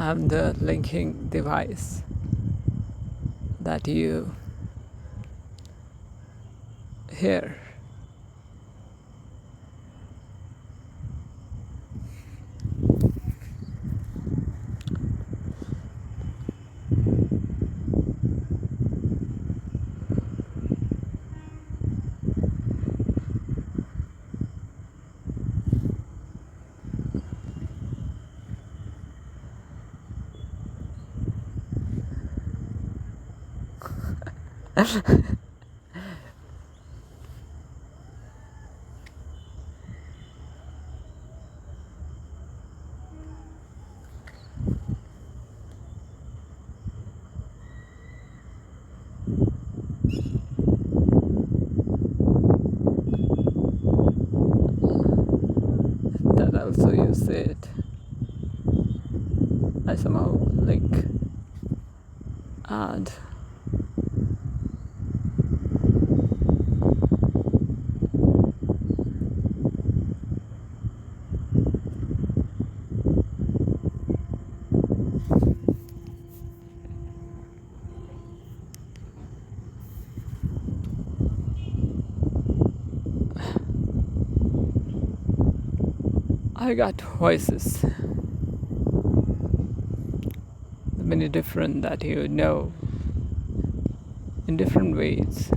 I'm the linking device that you hear. That also you say it. I somehow link, and I got voices, many different that you know in different ways.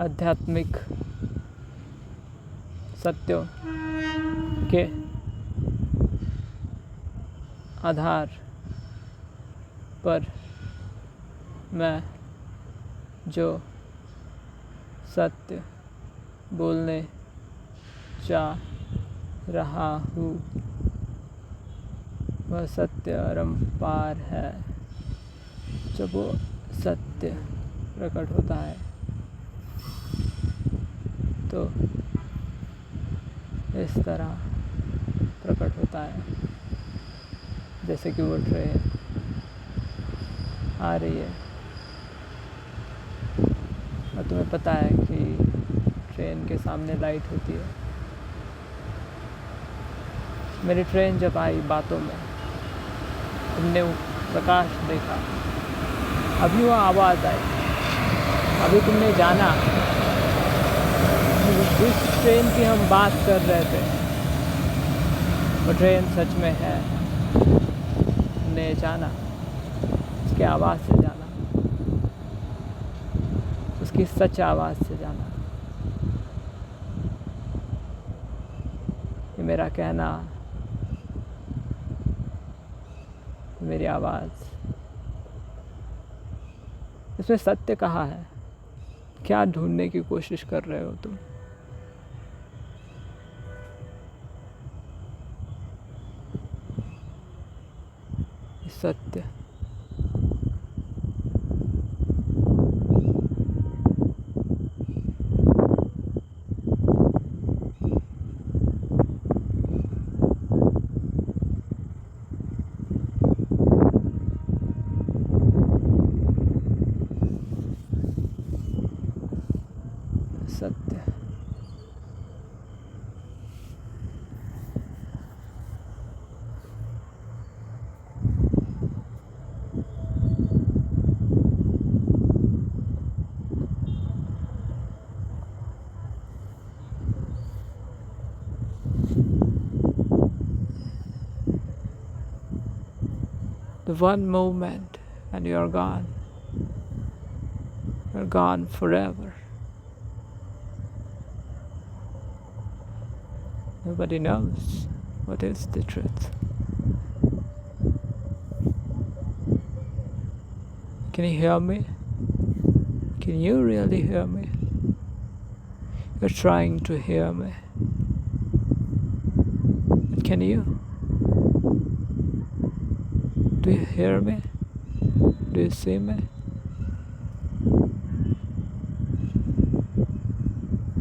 आध्यात्मिक सत्यों के आधार पर मैं जो सत्य बोलने जा रहा हूँ वह सत्य अपरंपार है। जब वो सत्य प्रकट होता है तो इस तरह प्रकट होता है जैसे कि वो ट्रेन आ रही है और तुम्हें पता है कि ट्रेन के सामने लाइट होती है। मेरी ट्रेन जब आई बातों में तुमने वो प्रकाश देखा, अभी वो आवाज़ आई, अभी तुमने जाना जिस ट्रेन की हम बात कर रहे थे वो ट्रेन सच में है। तुमने जाना, उसकी आवाज़ से जाना, उसकी सच आवाज़ से जाना। ये मेरा कहना, मेरी आवाज़, इसमें सत्य कहाँ है? क्या ढूंढने की कोशिश कर रहे हो तुम? सत्य सत्य the one moment and you're gone. You're gone forever. Nobody knows what is the truth. Can you hear me? Can you really hear me? You're trying to hear me. But can you? Do you hear me? Do you see me?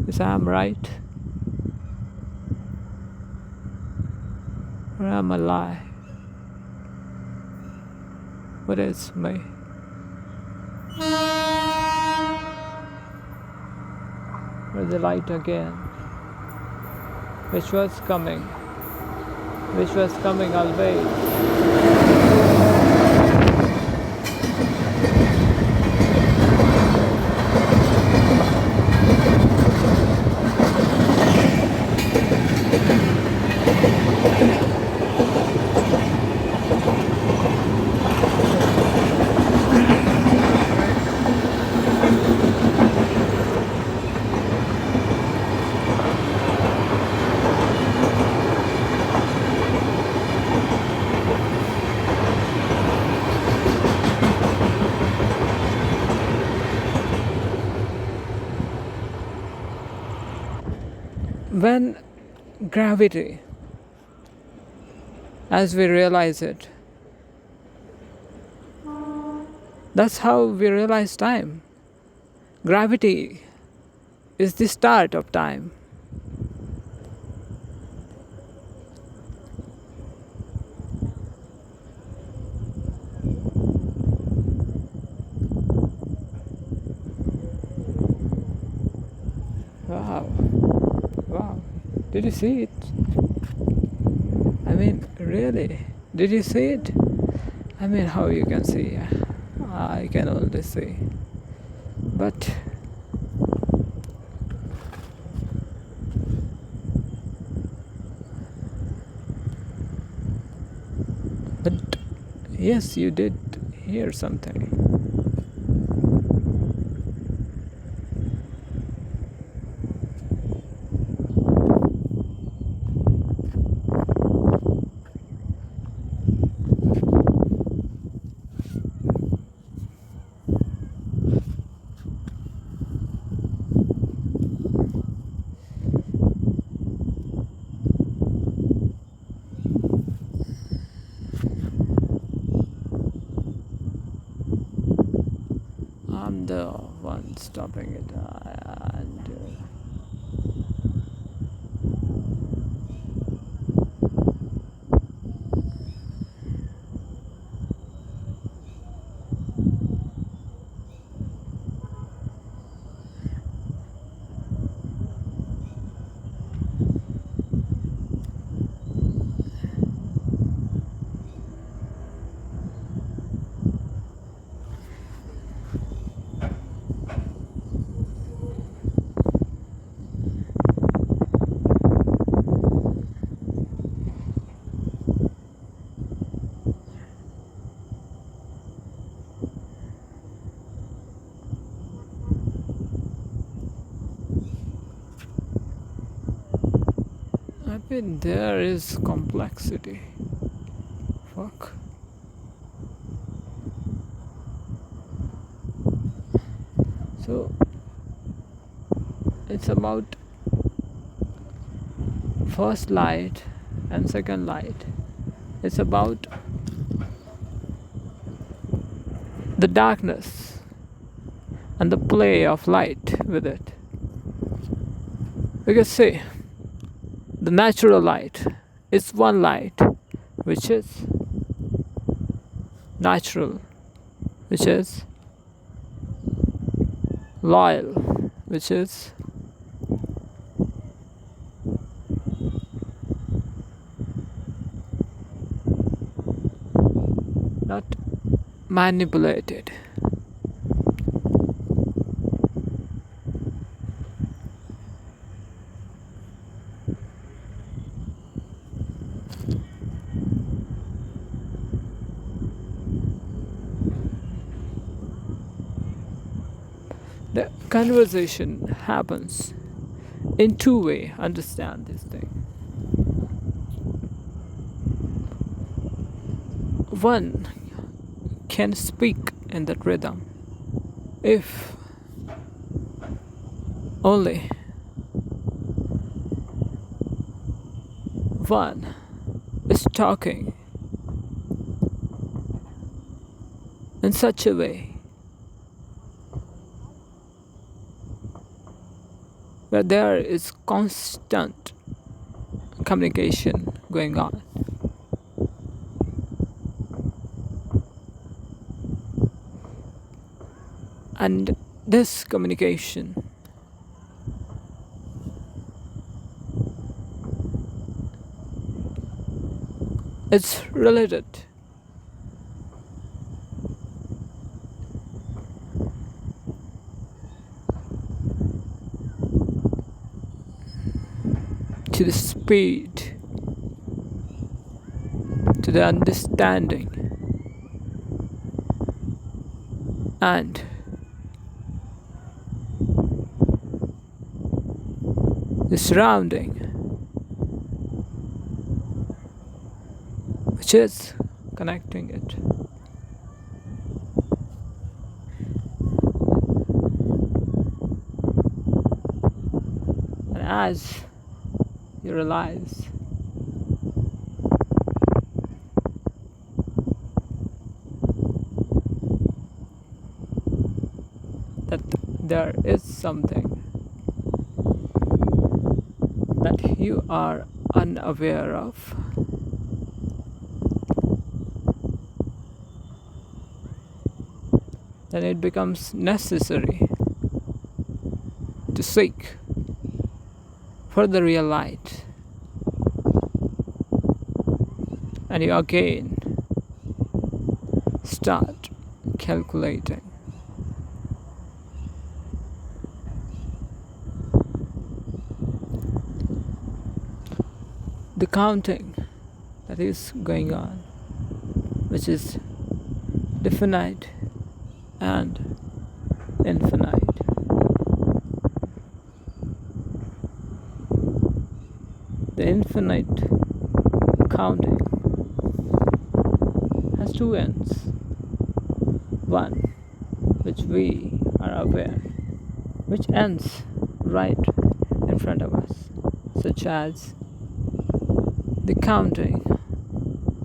Is I'm right? Or am I lie? What is me? Where's the light again? Which was coming? Which was coming always? When gravity, as we realize it, that's how we realize time. Gravity is the start of time. Wow. Wow. Did you see it? I mean, really? Did you see it? I mean, how you can see? I can only see. But yes, you did hear something. I'm the one stopping it, and I mean, there is complexity. Fuck. So it's about first light and second light. It's about the darkness and the play of light with it. Because see, the natural light is one light which is natural, which is loyal, which is not manipulated. The conversation happens in two ways. Understand this thing. One can speak in that rhythm if only one is talking in such a way where there is constant communication going on. And this communication is related to the speed, to the understanding, and the surrounding, which is connecting it. And as you realize that there is something that you are unaware of, then it becomes necessary to seek for the real light. And you again start calculating. The counting that is going on, which is definite and infinite. The infinite counting has two ends. One, which we are aware, which ends right in front of us, such as the counting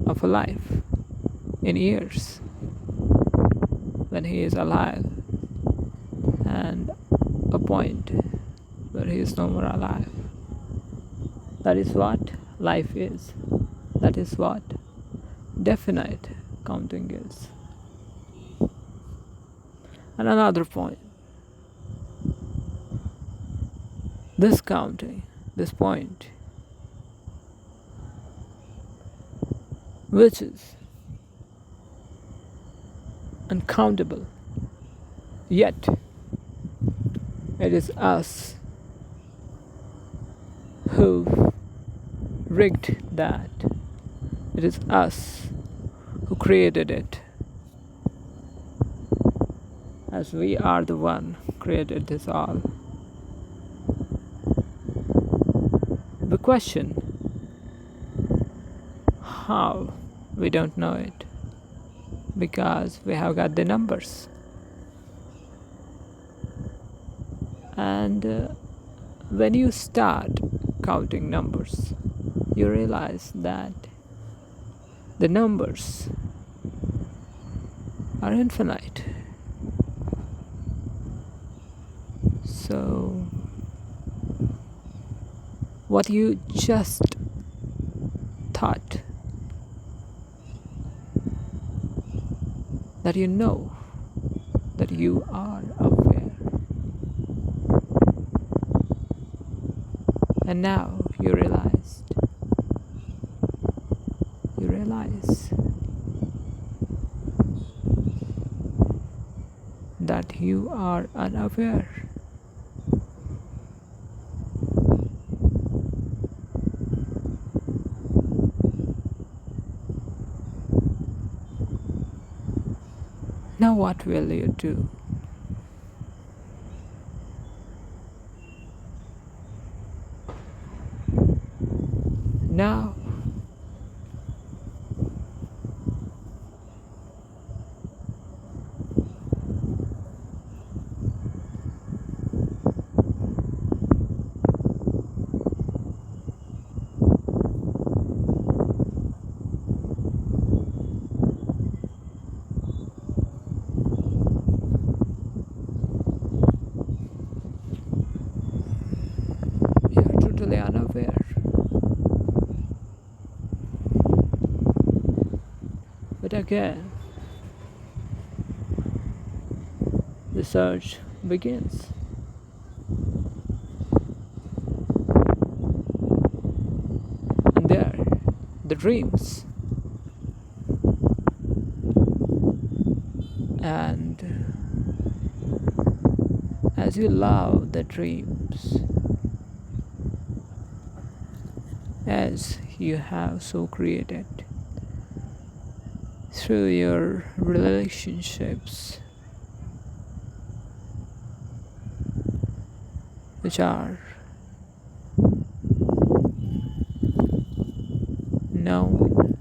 of a life in years when he is alive, and a point where he is no more alive. That is what life is. That is what definite counting is. And another point, this counting, this point, which is uncountable, yet it is us who rigged that. It is us who created it, as we are the one who created this all. The question, how? We don't know it, because we have got the numbers. And when you start counting numbers, you realize that the numbers are infinite. So what you just thought that you know, that you are aware, and now you realize that you are unaware. Now what will you do? Now But again, the search begins. And there, the dreams. And as you love the dreams, as you have so created through your relationships, which are known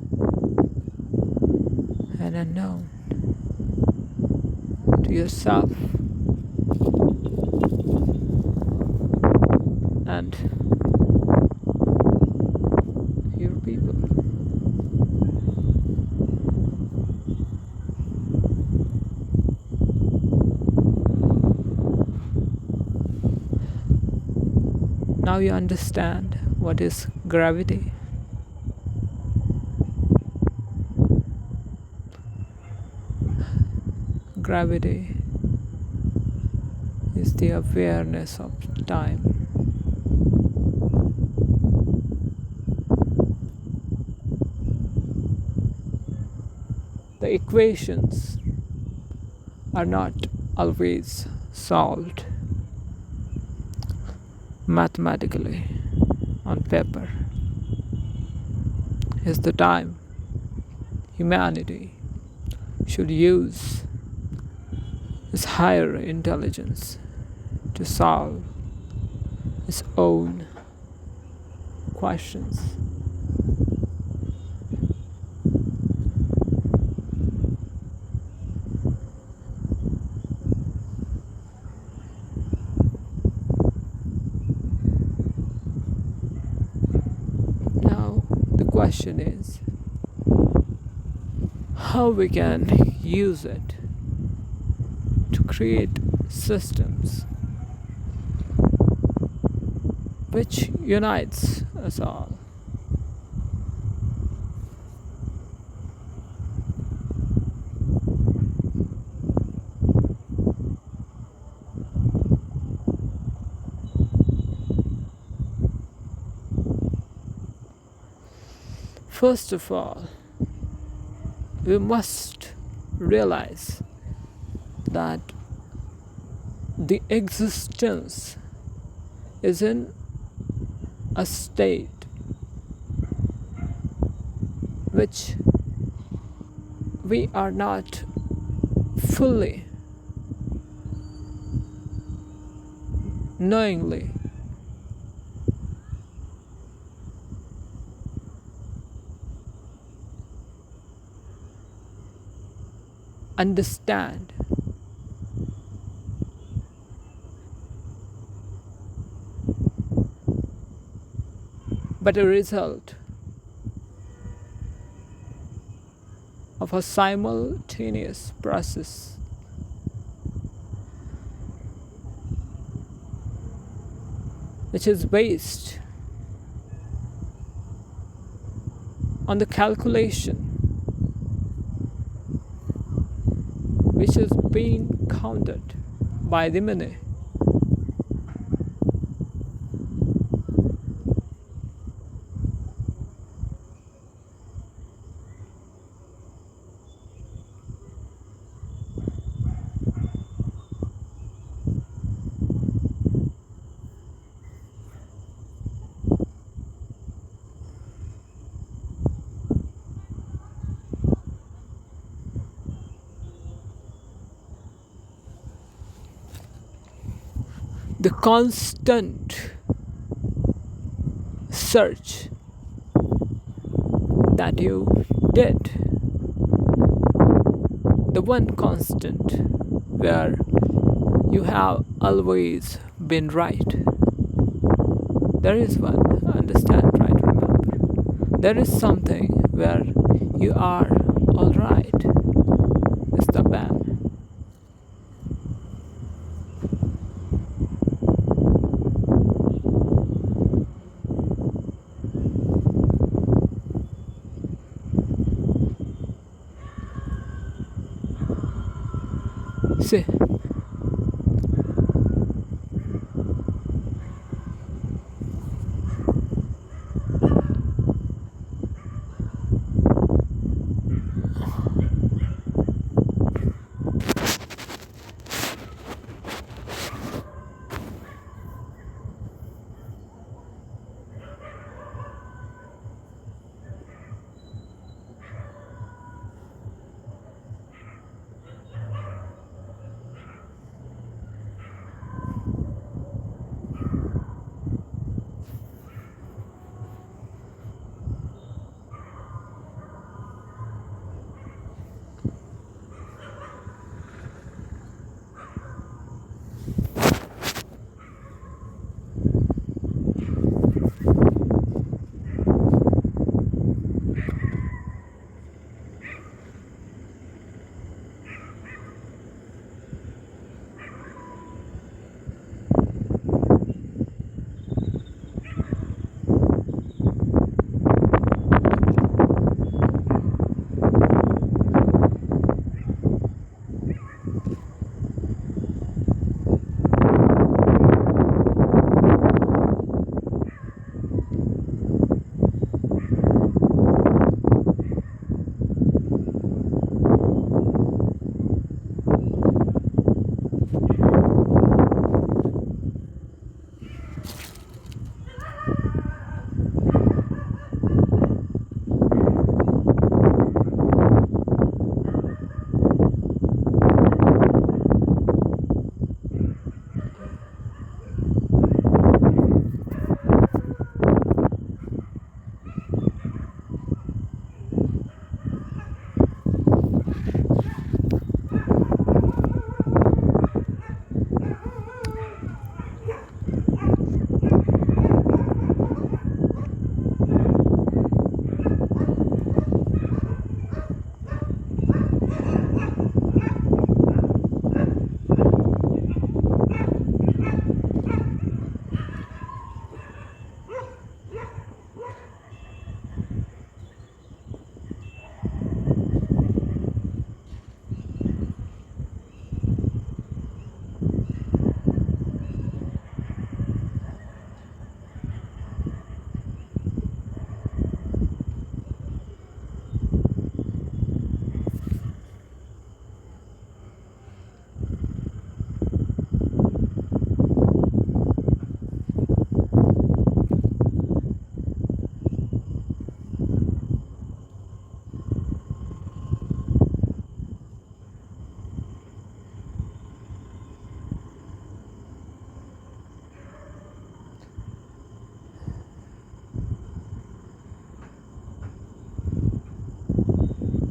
and unknown to yourself and your people. Now you understand what is gravity. Gravity is the awareness of time. The equations are not always solved mathematically on paper. It's the time humanity should use its higher intelligence to solve its own questions. Now the question is how we can use it to create systems which unites us all. First of all, we must realize that the existence is in a state which we are not fully knowingly understand. But a result of a simultaneous process which is based on the calculation which is being counted by the many. The constant search that you did, the one constant where you have always been right. There is one, understand, try to remember. There is something where you are alright. It's the ban. See,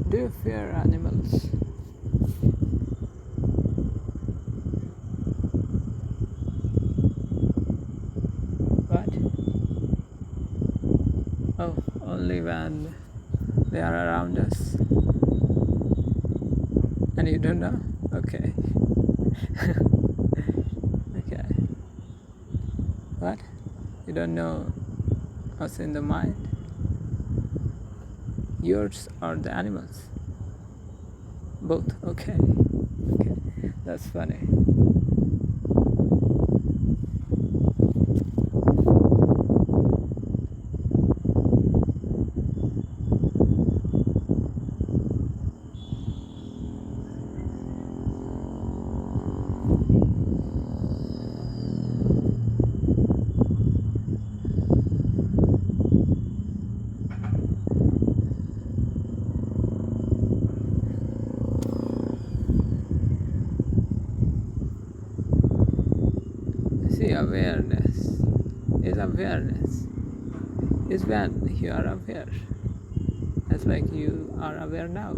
do you fear animals? What? Oh, only when they are around us. And you don't know? Okay. Okay. What? You don't know what's in the mind? Yours or the animals? Both. Okay. Okay. That's funny. See, awareness is when you are aware. It's like you are aware now.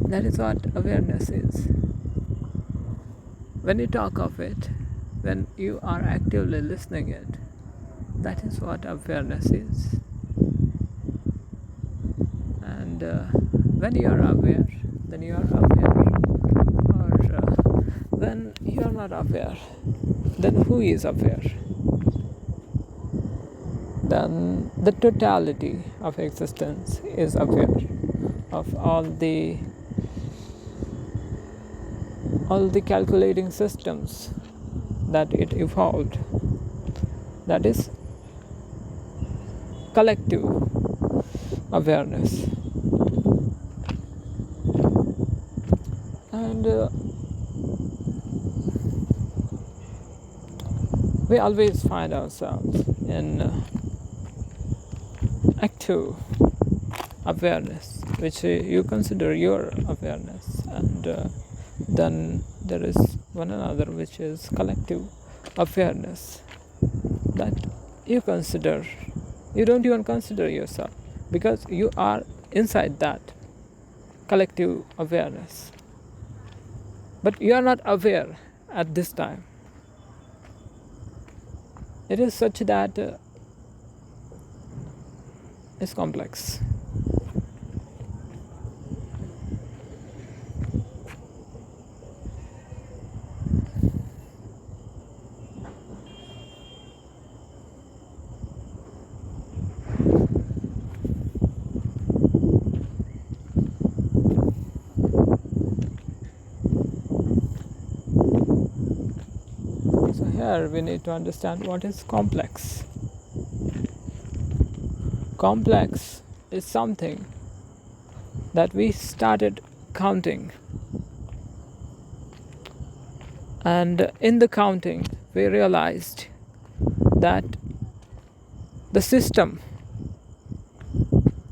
That is what awareness is. When you talk of it, when you are actively listening it, that is what awareness is. And when you are aware, then you are aware. Or when you are not aware, then who is aware? Then the totality of existence is aware of all the all the calculating systems that it evolved. That is collective awareness. And we always find ourselves in active awareness, which you consider your awareness, and then there is one another which is collective awareness that you don't even consider yourself, because you are inside that collective awareness, but you are not aware at this time. It is such that it's complex. So here we need to understand what is complex. Complex is something that we started counting, and in the counting we realized that the system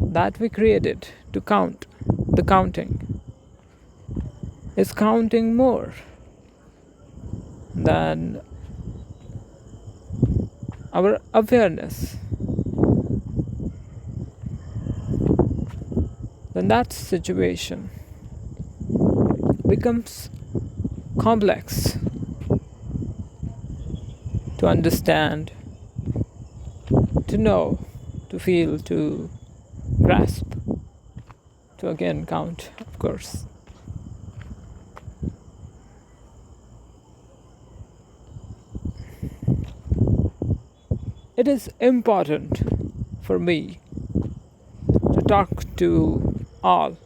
that we created to count the counting is counting more than our awareness. Then that situation becomes complex to understand, to know, to feel, to grasp, to again count, of course. It is important for me to talk to all,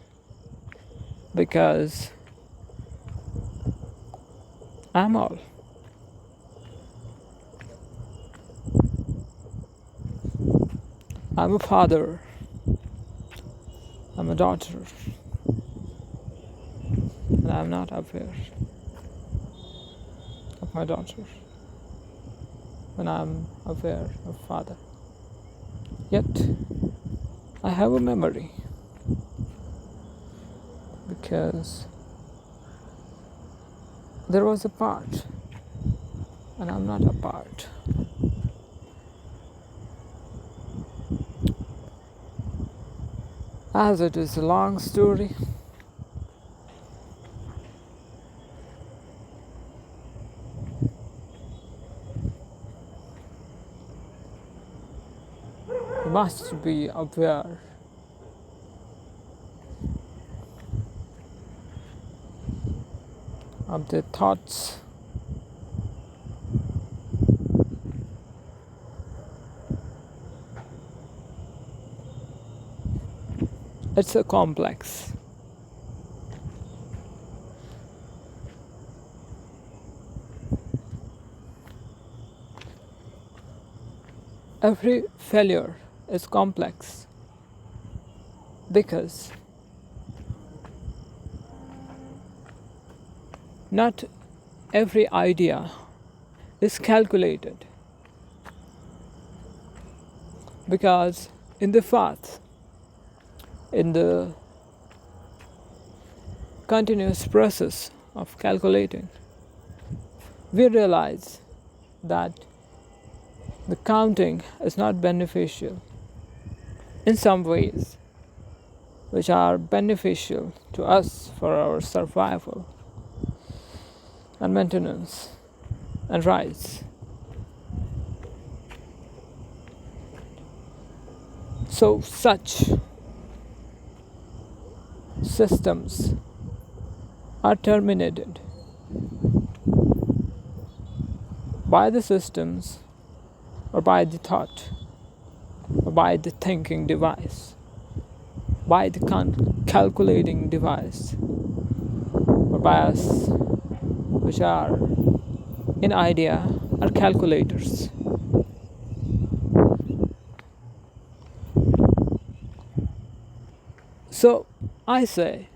because I'm all. I'm a father, I'm a daughter, and I'm not aware of my daughter when I'm aware of father. Yet I have a memory, because there was a part and I'm not a part. As it is a long story, you must be aware of the thoughts it's a complex. Every failure is complex, because not every idea is calculated, because in the path, in the continuous process of calculating, we realize that the counting is not beneficial in some ways, which are beneficial to us for our survival and maintenance and rights. So such systems are terminated by the systems, or by the thought, or by the thinking device, by the calculating device, or by us which are in idea, are calculators. So I say,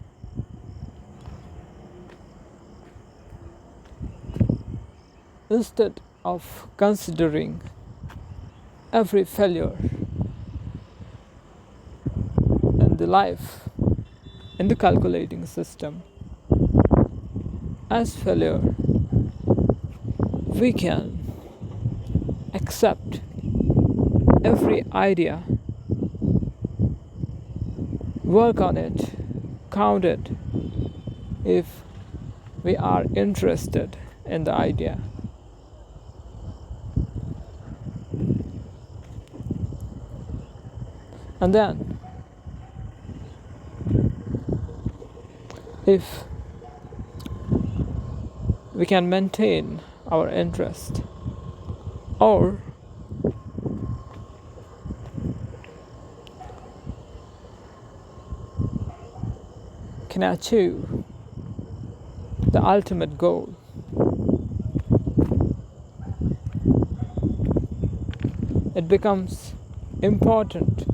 instead of considering every failure in the life, in the calculating system, as failure, we can accept every idea, work on it, count it if we are interested in the idea. And then, if we can maintain our interest, or can achieve the ultimate goal, it becomes important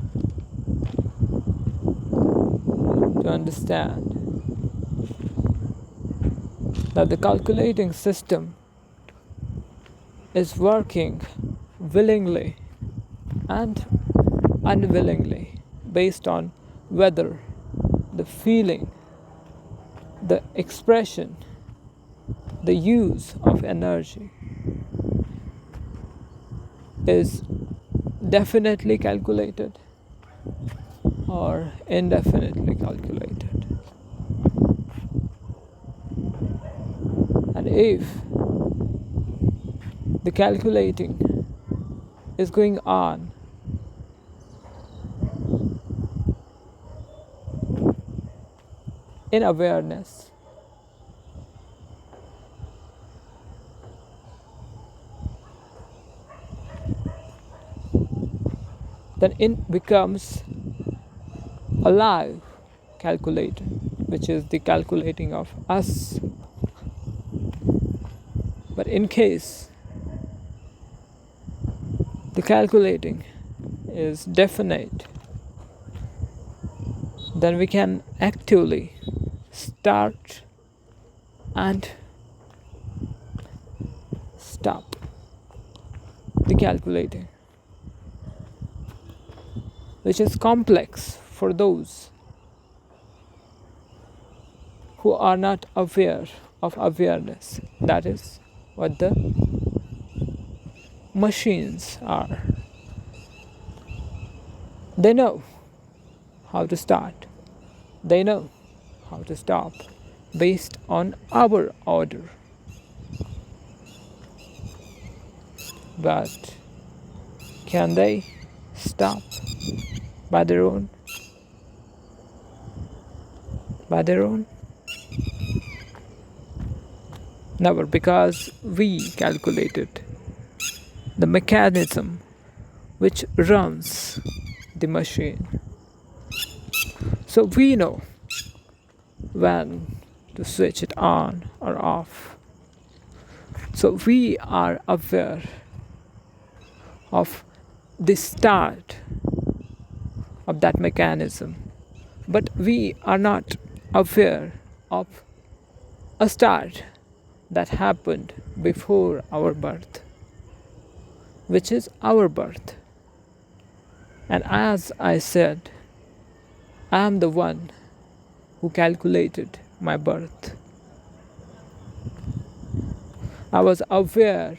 to understand that the calculating system is working willingly and unwillingly based on whether the feeling, the expression, the use of energy is definitely calculated or indefinitely calculated. And if the calculating is going on in awareness, then it becomes a live calculator, which is the calculating of us. But in case the calculating is definite, then we can actively start and stop the calculating, which is complex for those who are not aware of awareness. That is what the machines are. They know how to start, they know how to stop based on our order. But can they stop by their own? By their own? Never, because we calculated the mechanism which runs the machine. So we know when to switch it on or off. So we are aware of the start of that mechanism, but we are not aware of a start that happened before our birth, which is our birth. And as I said, I am the one who calculated my birth. I was aware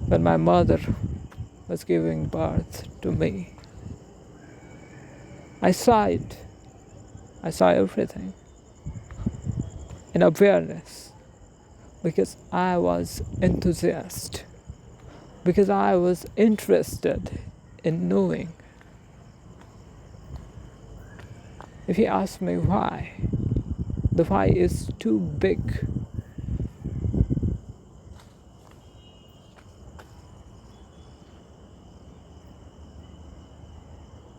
when my mother was giving birth to me. I saw it. I saw everything in awareness, because I was enthusiastic, because I was interested in knowing. If you ask me why, the why is too big.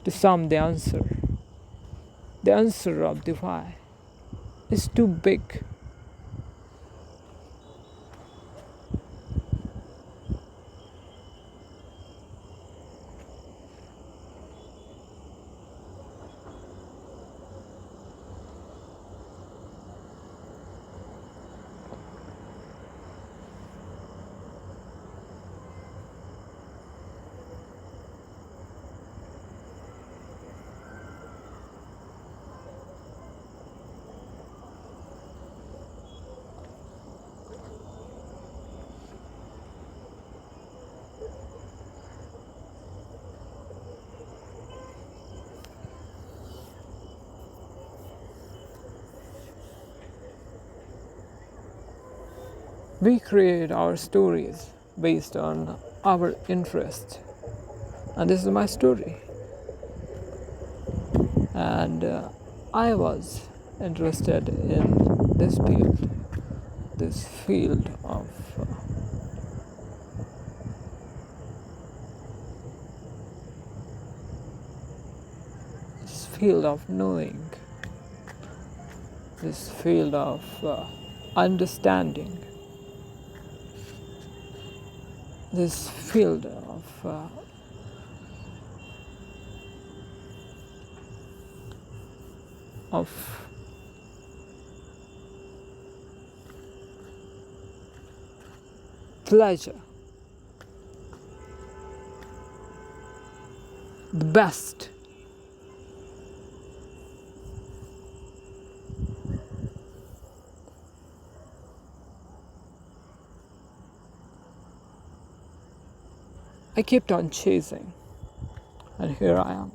To sum the answer of the why is too big. We create our stories based on our interest, and this is my story. And I was interested in this field of knowing, this field of understanding, this field of pleasure, the best. I kept on chasing, and here I am.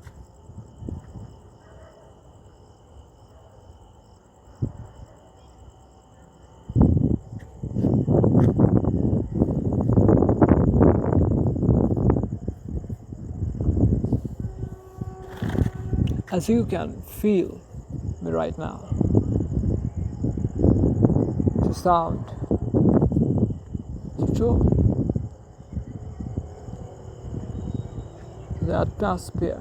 As you can feel me right now, the sound, the tone, the atmosphere.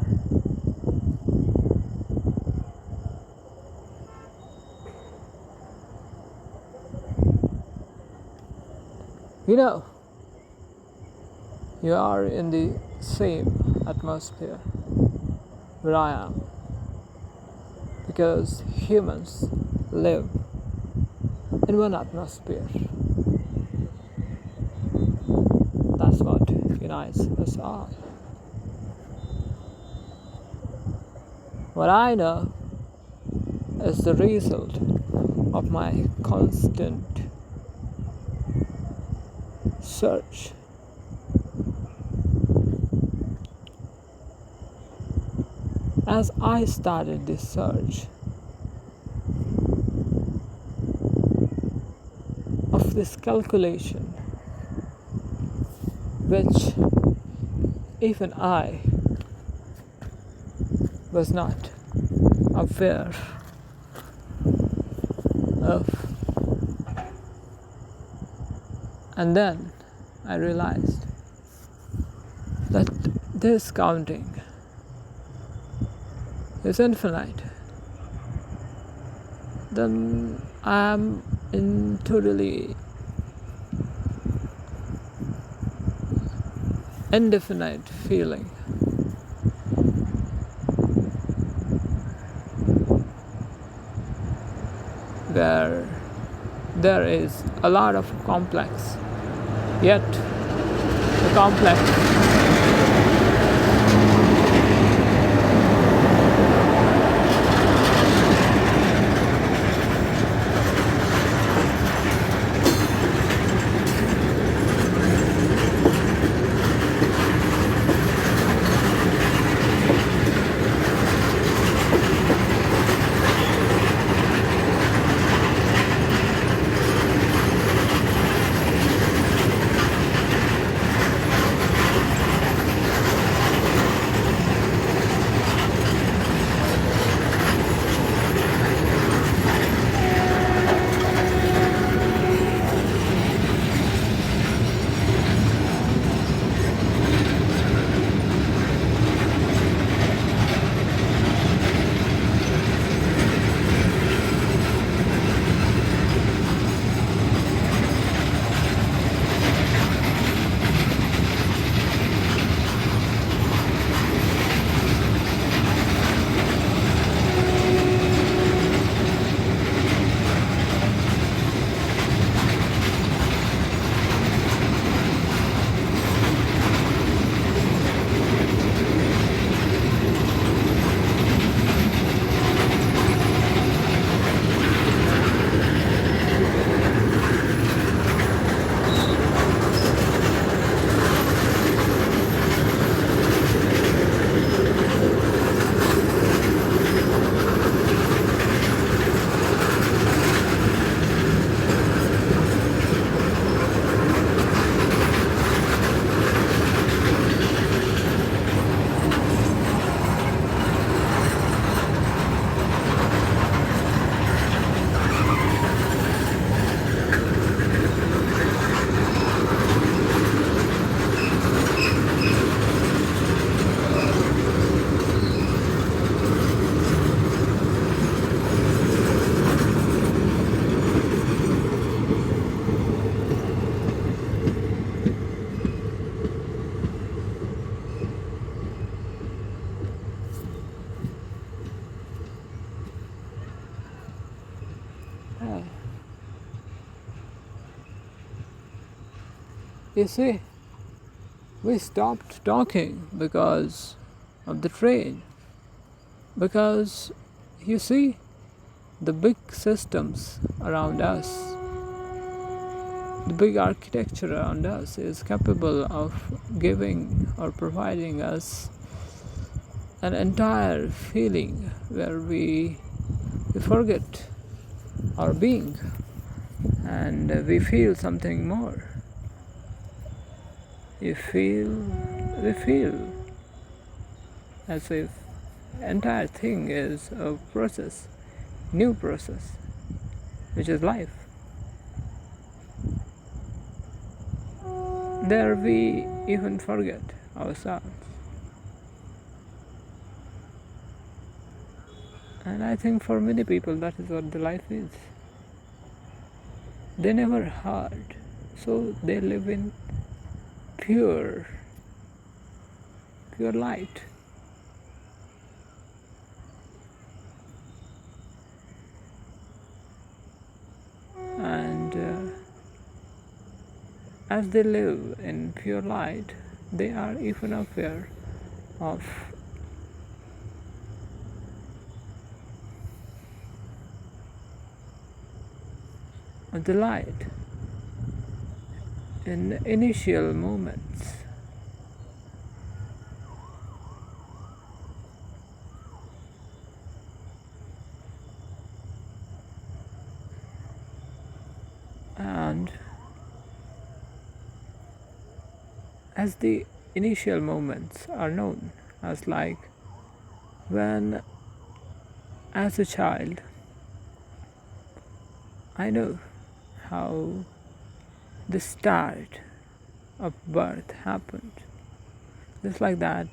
You know, you are in the same atmosphere where I am, because humans live in one atmosphere. That's what unites us all. What I know is the result of my constant search. As I started this search of this calculation, which even I was not aware of, and then I realized that this counting is infinite, then I am in totally indefinite feeling, where there is a lot of complex, yet the complex You see, we stopped talking because of the train. Because, you see, the big systems around us, the big architecture around us is capable of giving or providing us an entire feeling where we forget our being and we feel something more. You feel, we feel as if entire thing is a process, new process, which is life. There we even forget ourselves. And I think for many people that is what the life is. They never heard, so they live in pure light. And as they live in pure light, they are even aware of the light in initial moments. And as the initial moments are known as like when, as a child, I know how the start of birth happened. Just like that,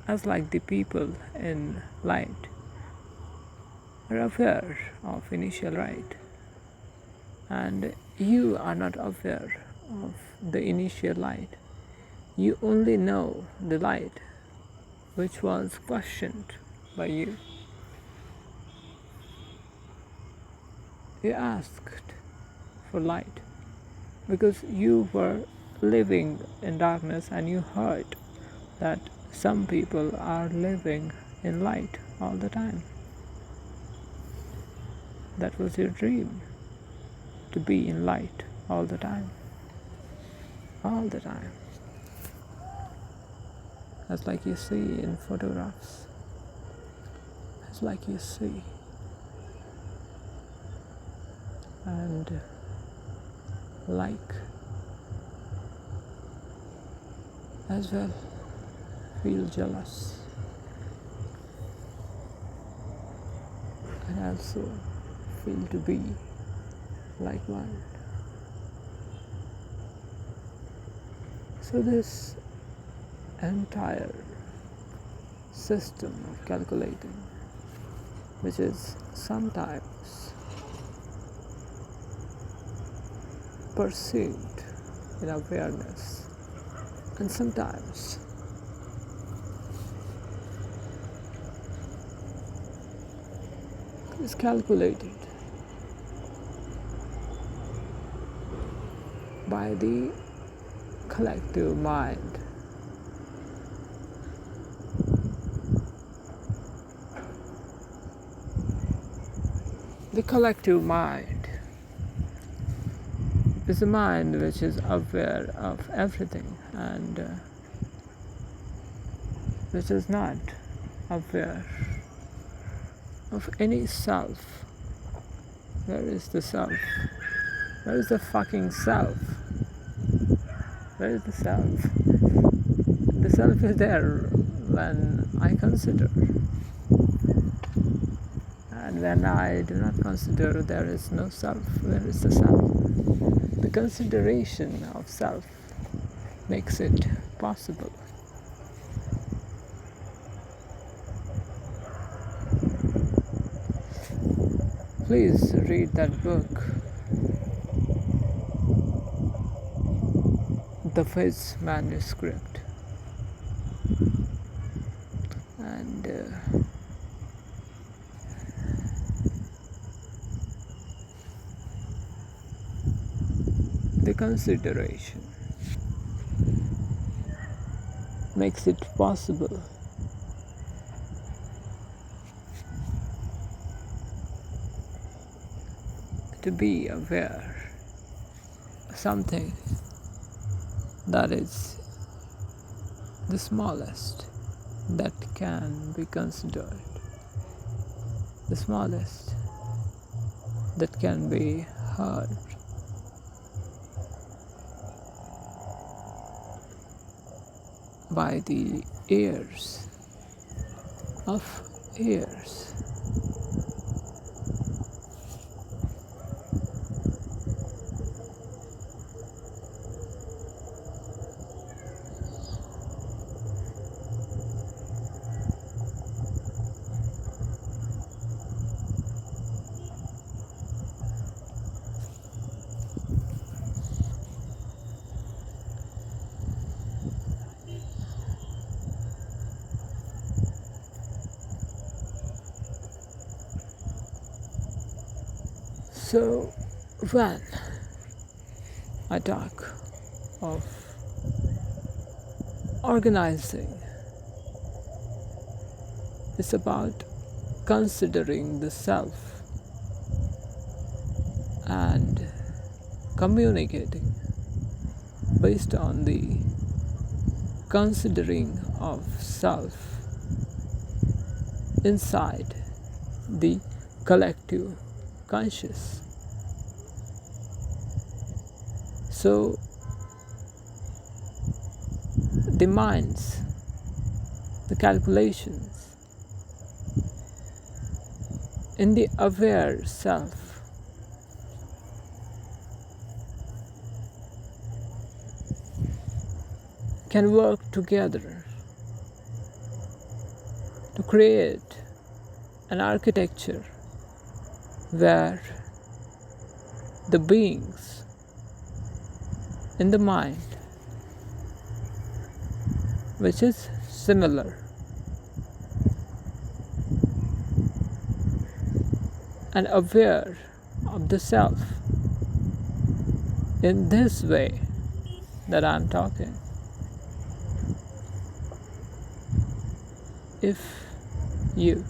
as like the people in light are aware of initial light, and you are not aware of the initial light. You only know the light which was questioned by you. You asked for light because you were living in darkness and you heard that some people are living in light all the time. That was your dream, to be in light all the time. All the time. As like you see in photographs. As like you see. And like as well feel jealous and also feel to be like one. So this entire system of calculating, which is sometimes perceived in awareness and sometimes is calculated by the collective mind. The collective mind is a mind which is aware of everything and which is not aware of any self. Where is the self? Where is the fucking self? Where is the self? The self is there when I consider. And when I do not consider, there is no self. Where is the self? The consideration of self makes it possible. Please read that book, The Fizz Manuscript, and the consideration makes it possible to be aware of something that is the smallest that can be considered, the smallest that can be heard. By the ears of ears. So when I talk of organizing, it's about considering the self and communicating based on the considering of self inside the collective conscious. So the minds, the calculations in the aware self can work together to create an architecture where the beings in the mind, which is similar and aware of the self in this way that I'm talking. If you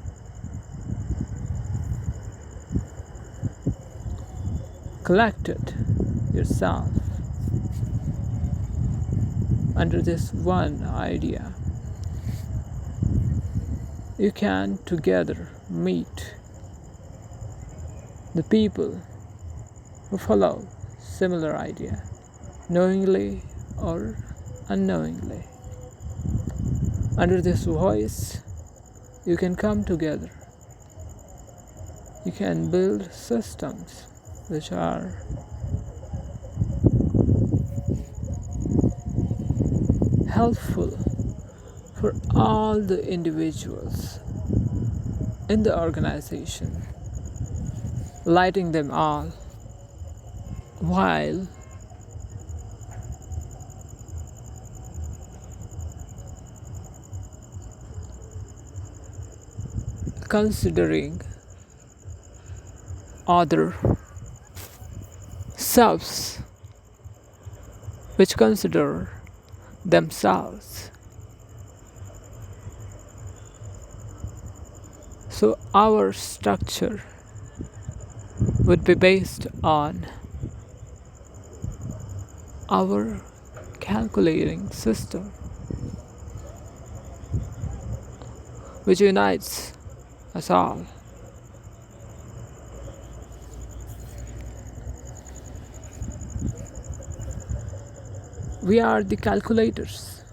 collected yourself under this one idea, you can together meet the people who follow similar idea, knowingly or unknowingly. Under this voice, you can come together. You can build systems which are helpful for all the individuals in the organization, lighting them all while considering other selves which consider themselves. So our structure would be based on our calculating system, which unites us all. We are the calculators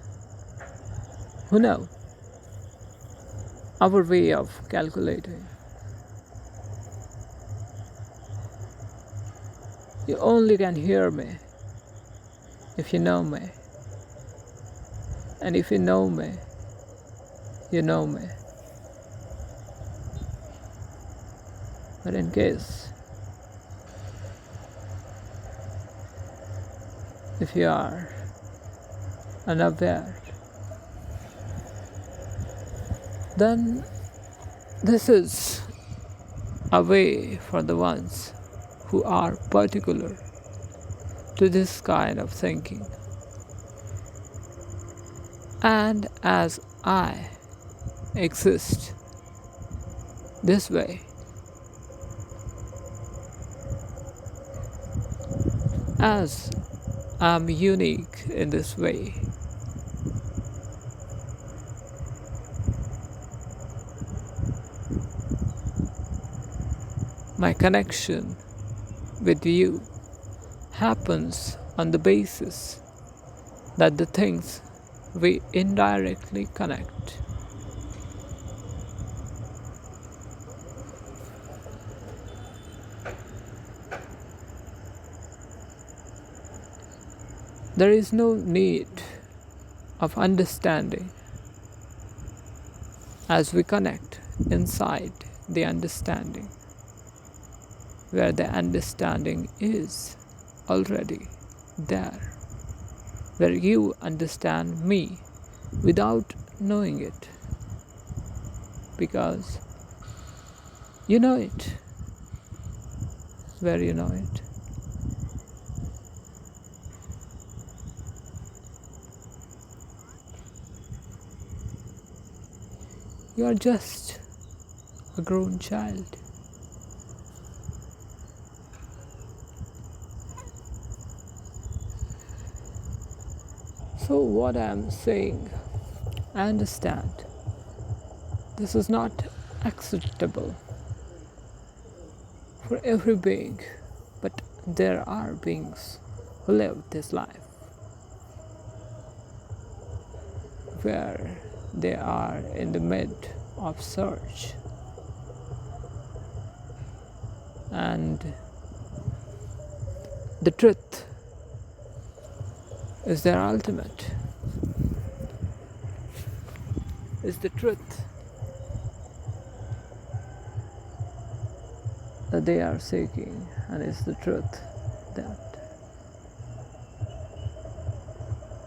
who know our way of calculating. You only can hear me if you know me. And if you know me, you know me. But in case if you are unaware, then this is a way for the ones who are particular to this kind of thinking. And as I exist this way, as I'm unique in this way, my connection with you happens on the basis that the things we indirectly connect. There is no need of understanding as we connect inside the understanding, where the understanding is already there, where you understand me without knowing it, because you know it, where you know it. You are just a grown child. So, what I am saying, I understand this is not acceptable for every being, but there are beings who live this life where they are in the mid of search, and the truth is their ultimate, is the truth that they are seeking, and is the truth that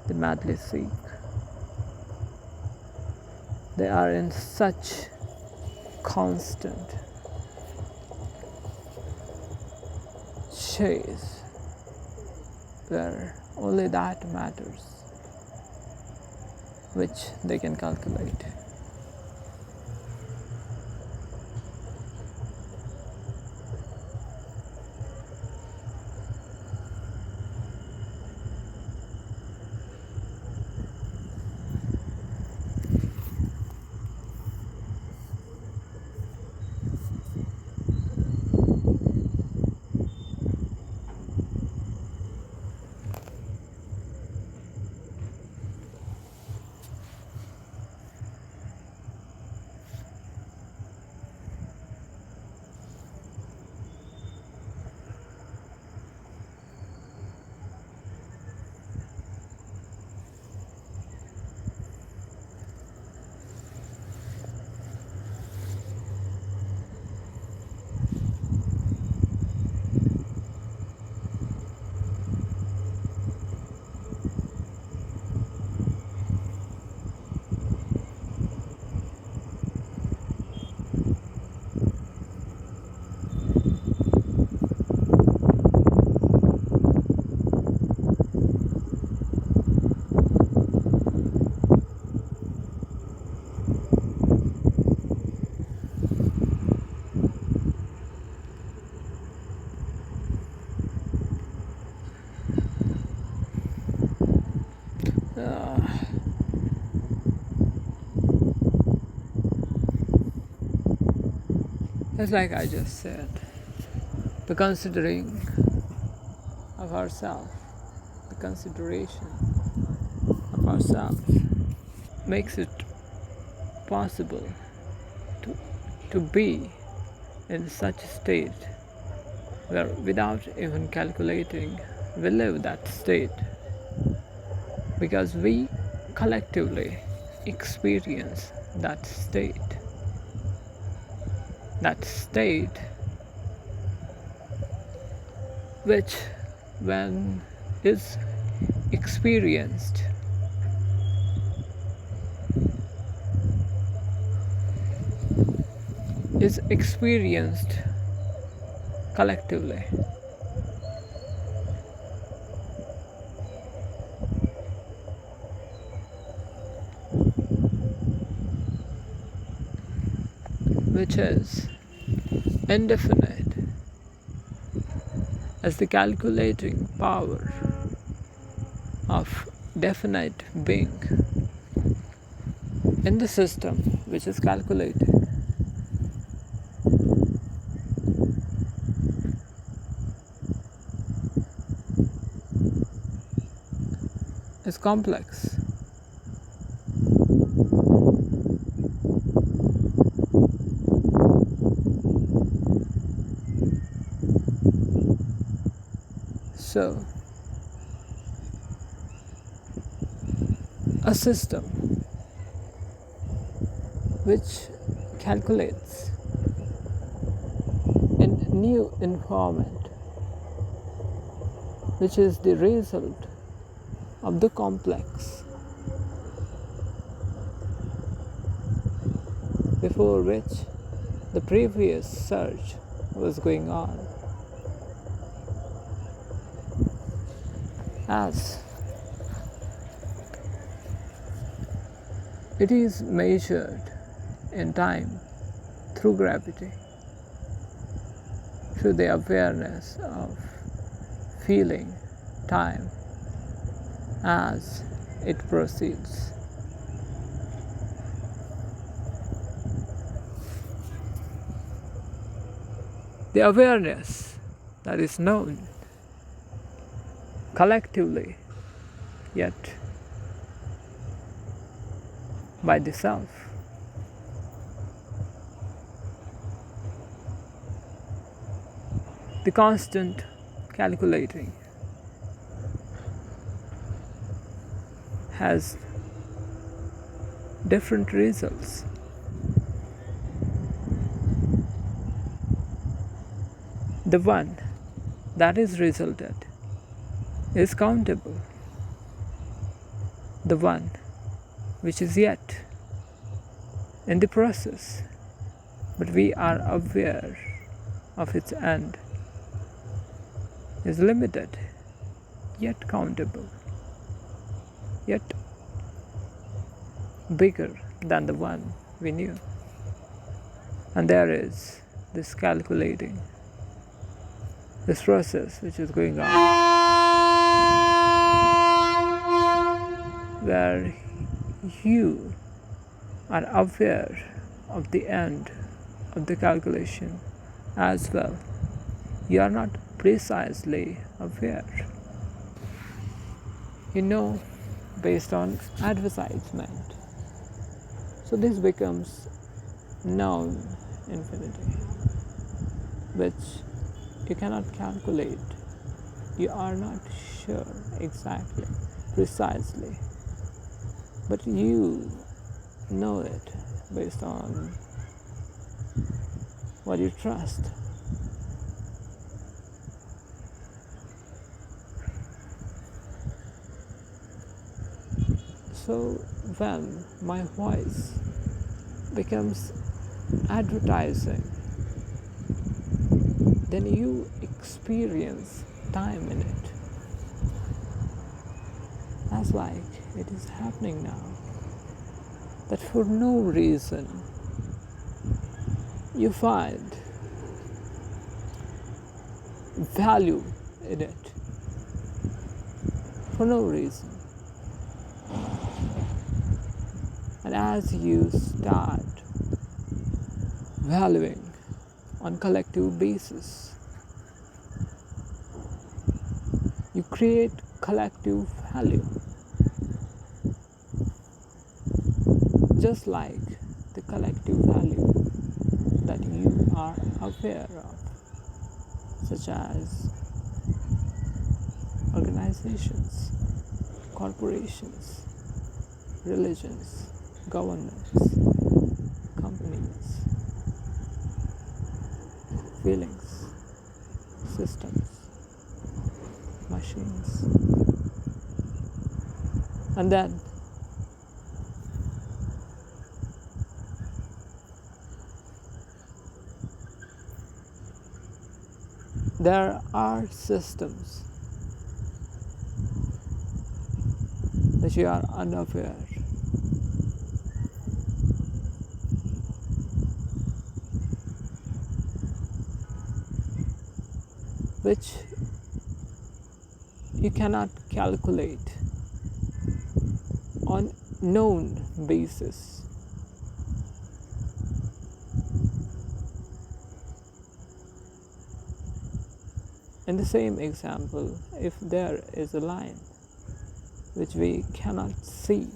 they madly seek. They are in such constant chase where only that matters which they can calculate. It's like I just said, the considering of ourselves, the consideration of ourselves makes it possible to be in such a state where without even calculating we live that state, because we collectively experience that state, which when is experienced collectively. which is indefinite as the calculating power of definite being in the system which is calculating, is complex. So, a system which calculates in new environment, which is the result of the complex before which the previous search was going on, as it is measured in time through gravity, through the awareness of feeling time as it proceeds. The awareness that is known collectively, yet by the self. The constant calculating has different results. The one that is resulted is countable. The one which is yet in the process, but we are aware of its end, is limited, yet countable, yet bigger than the one we knew. And there is this calculating, this process which is going on, where you are aware of the end of the calculation as well. You are not precisely aware. You know, based on advertisement. So this becomes known infinity, which you cannot calculate. You are not sure exactly, precisely, but you know it based on what you trust. So when my voice becomes advertising, then you experience time in it, as like it is happening now, that for no reason you find value in it, for no reason. And as you start valuing on collective basis, you create collective value, just like the collective value that you are aware of, such as organizations, corporations, religions, governments, companies, feelings, systems, machines. And then there are systems that you are unaware. which you cannot calculate on known basis. In the same example, if there is a line which we cannot see,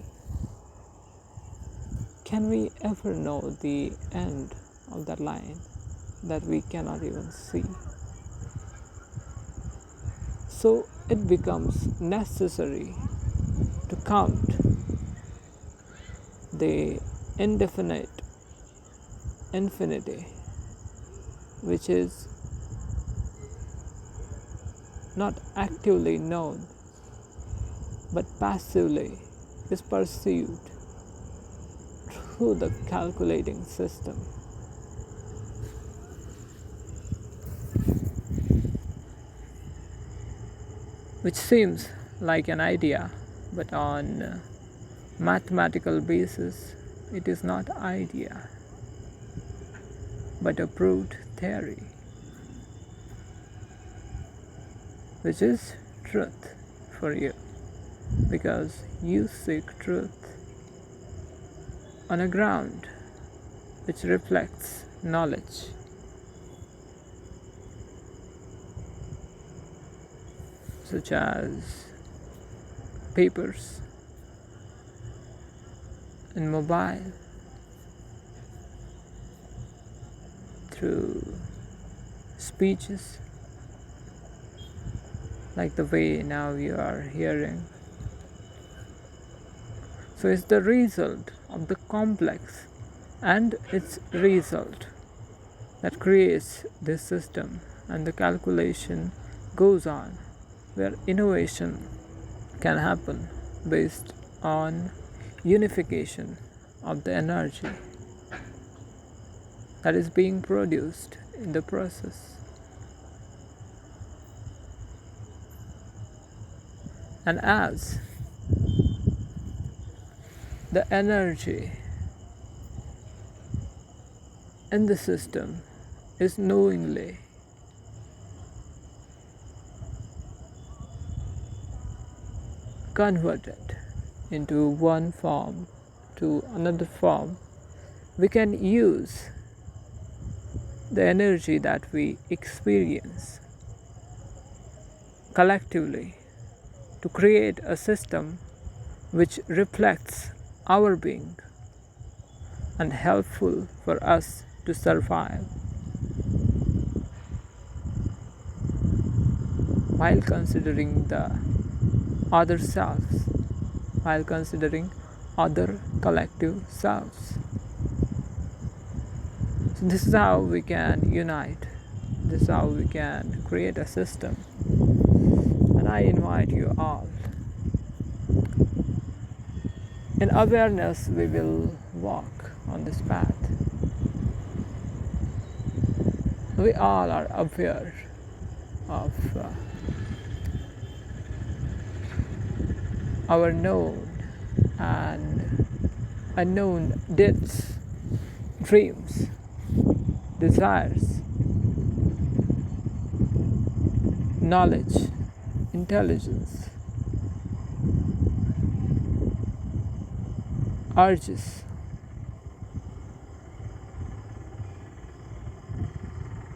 can we ever know the end of that line that we cannot even see? So it becomes necessary to count the indefinite infinity, which is not actively known but passively is perceived through the calculating system. Which seems like an idea, but on mathematical basis it is not idea but a proved theory, which is truth for you, because you seek truth on a ground which reflects knowledge. Such as papers and mobile, through speeches like the way now you are hearing. So it's the result of the complex and its result that creates this system, and the calculation goes on, where innovation can happen based on unification of the energy that is being produced in the process. And as the energy in the system is knowingly converted into one form to another form, we can use the energy that we experience collectively to create a system which reflects our being and helpful for us to survive while considering the other selves, while considering other collective selves. So this is how we can unite, this is how we can create a system. And I invite you all. In awareness, we will walk on this path. We all are aware of our known and unknown deeds, dreams, desires, knowledge, intelligence, urges,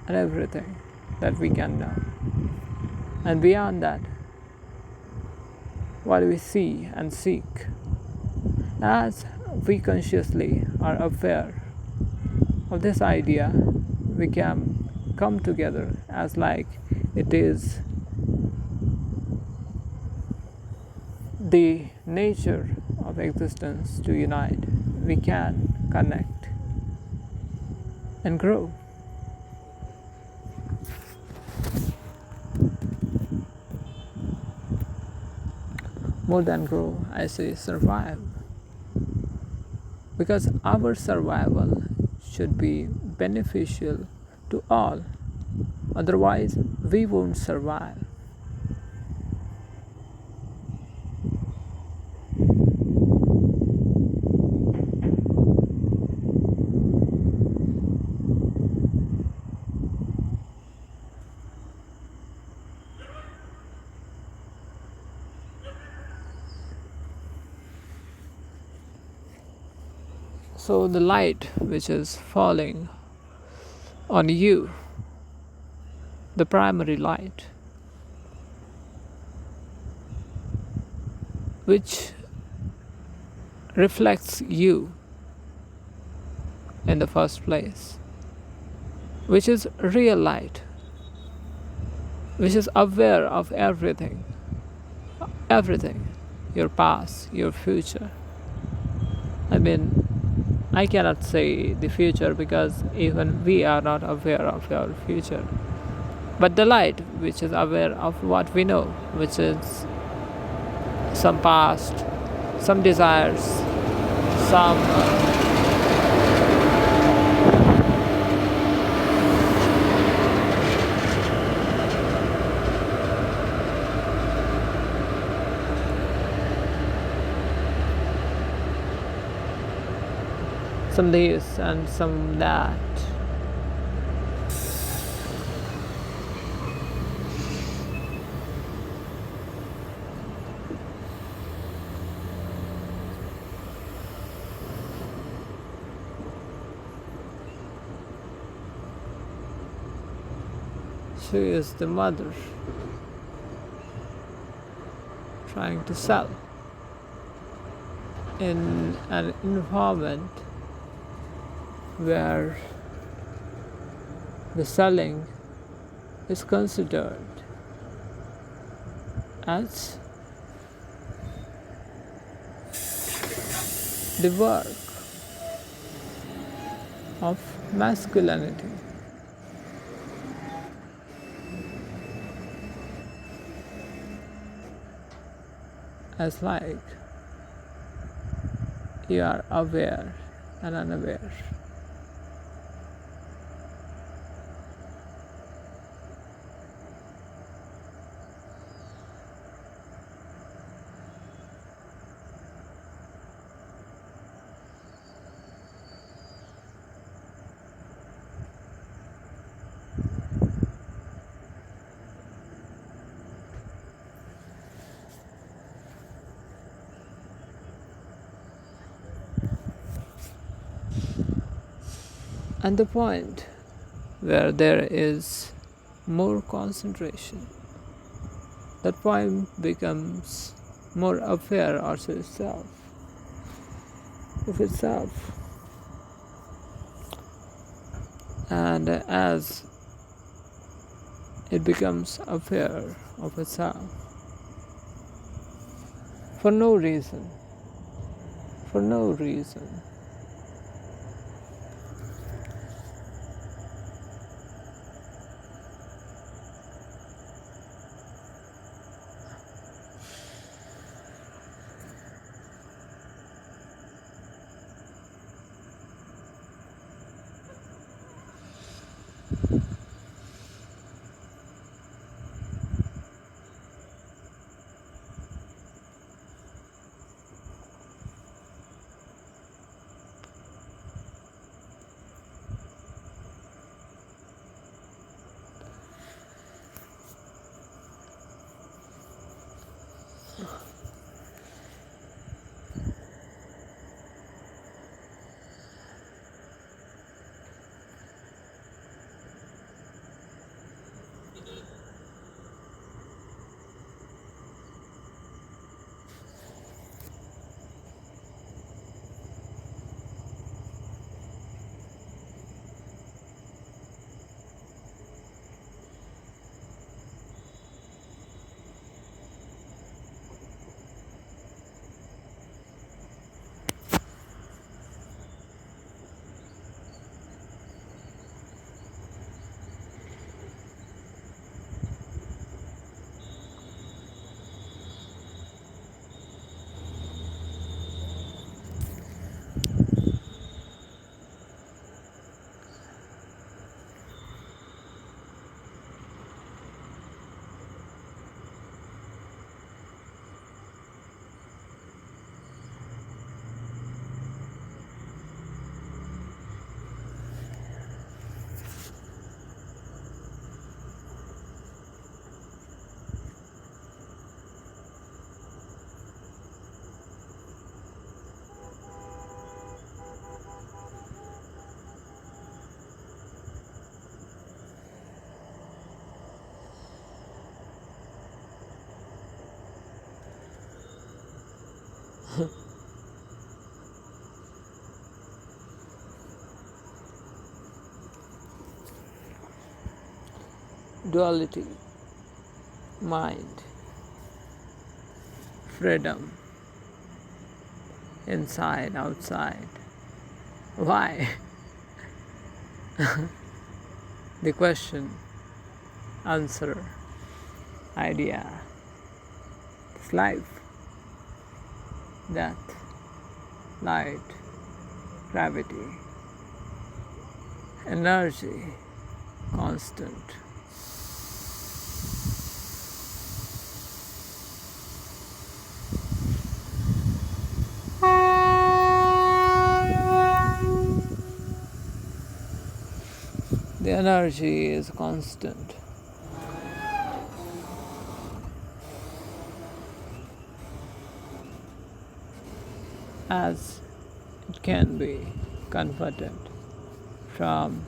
and everything that we can know. And beyond that, what we see and seek, as we consciously are aware of this idea, we can come together as like it is the nature of existence to unite. We can connect and grow. More than grow, I say survive. Because our survival should be beneficial to all, otherwise, we won't survive. So the light which is falling on you, the primary light, which reflects you in the first place, which is real light, which is aware of everything, everything, your past, your future. I mean, I cannot say the future because even we are not aware of our future. But the light, which is aware of what we know, which is some past, some desires, some some this and some that. She is the mother trying to sell in an environment where the selling is considered as the work of masculinity. As like you are aware and unaware. And the point where there is more concentration, that point becomes more aware of itself, and as it becomes aware of itself, for no reason, duality, mind, freedom, inside, outside. Why? The question, answer, idea, it's life, death, light, gravity, energy, constant. The energy is constant. As it can be converted from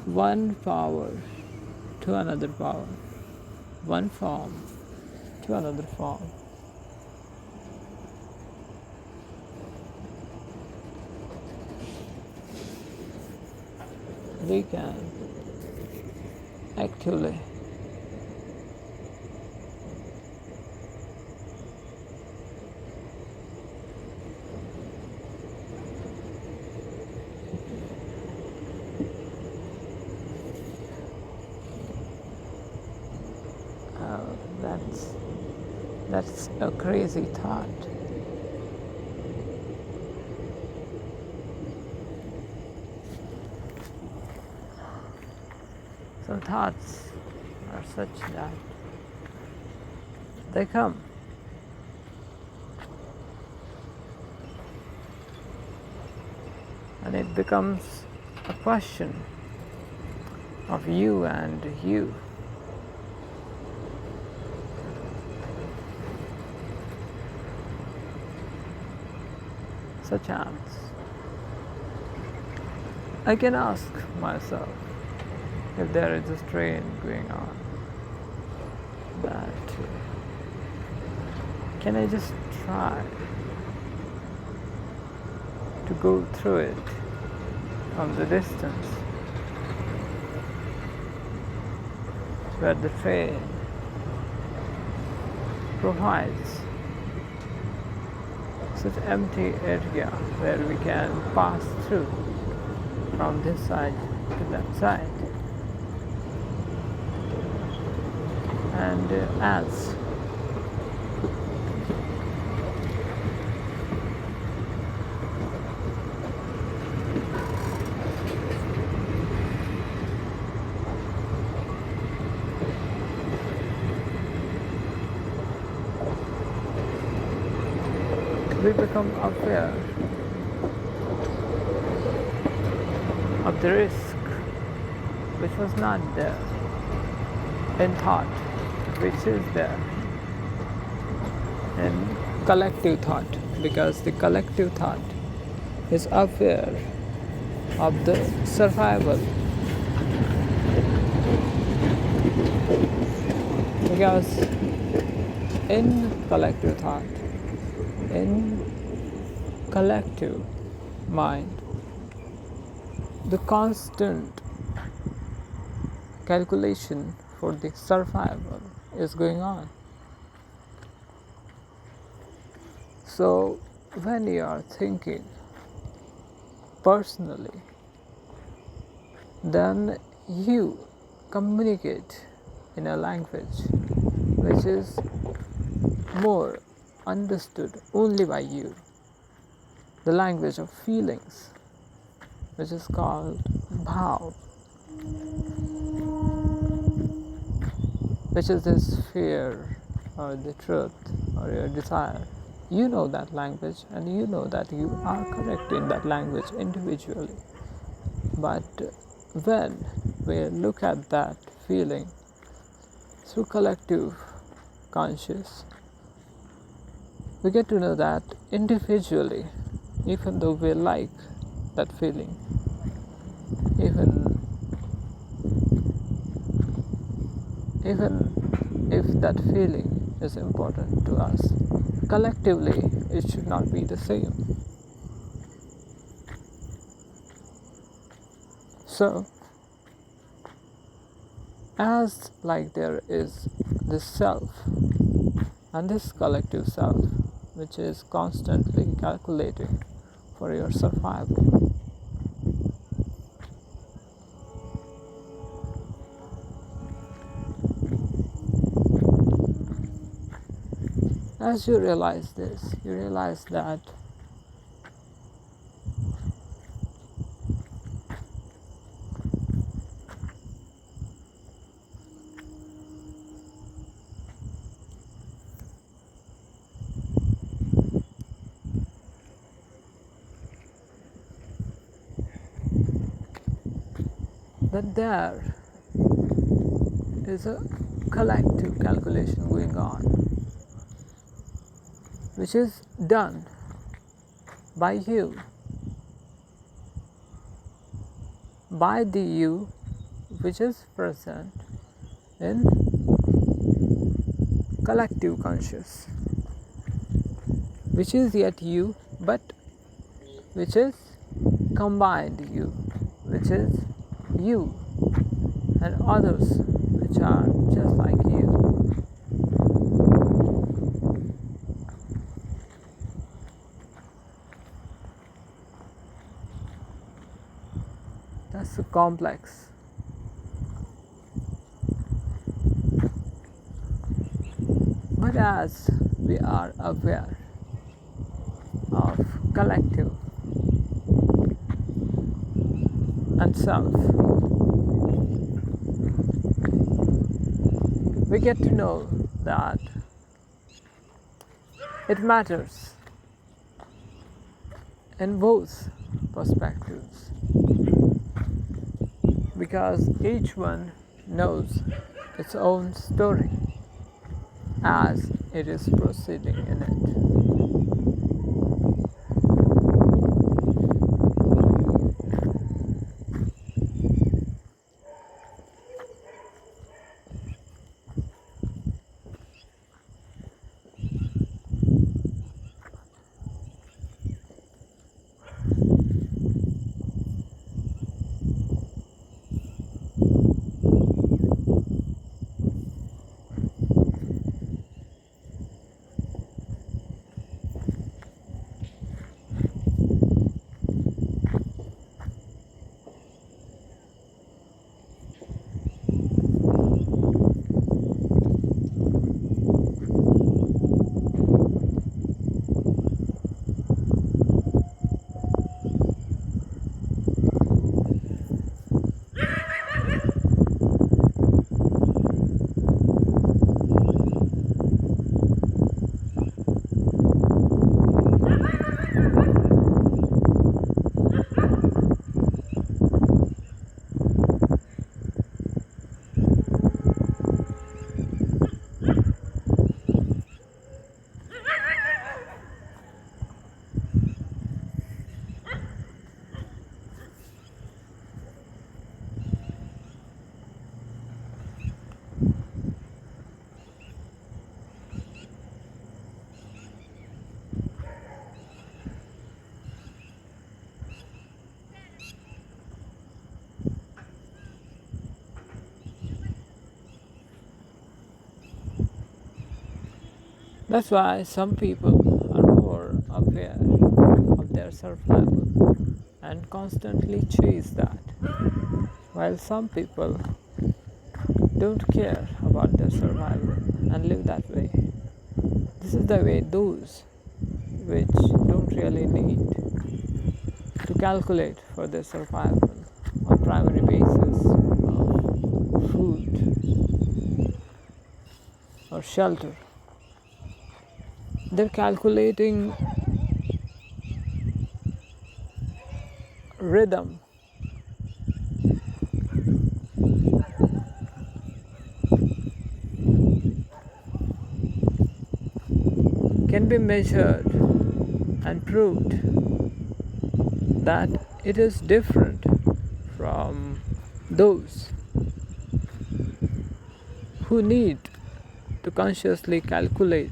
one power to another power, one form to another form. We can actually that's a crazy thought. So thoughts are such that they come and it becomes a question of you and you. Such as I can ask myself if there is a strain going on, that can I just try to go through it from the distance where the train provides such empty area where we can pass through from this side to that side. And as we become aware of the risk which was not there in thought, which is there in collective thought, because the collective thought is aware of the survival. Because in collective thought, in collective mind, the constant calculation for the survival is going on. So when you are thinking personally, then you communicate in a language which is more understood only by you, the language of feelings, which is called bhav, which is this fear or the truth or your desire. You know that language and you know that you are correct in that language individually. But when we look at that feeling through collective conscious, we get to know that individually, even though we like that feeling, even if that feeling is important to us, collectively it should not be the same. So As like there is this self and this collective self which is constantly calculating for your survival. As you realize this, you realize that there is a collective calculation going on, which is done by you, by the you which is present in collective conscious, which is yet you, but which is combined you, which is you and others which are just like you. That's so complex. But as we are aware of collective and self, we get to know that it matters in both perspectives, because each one knows its own story as it is proceeding in it. That's why some people are more aware of their survival and constantly chase that, while some people don't care about their survival and live that way. This is the way those which don't really need to calculate for their survival on primary basis of food or shelter. They're calculating rhythm, can be measured and proved that it is different from those who need to consciously calculate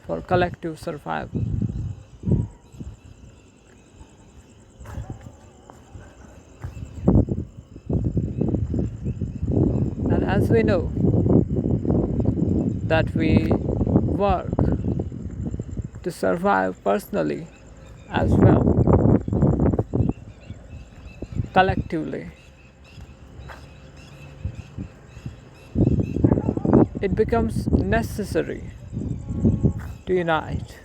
for collective survival. And as we know that we work to survive personally as well, collectively, it becomes necessary to unite,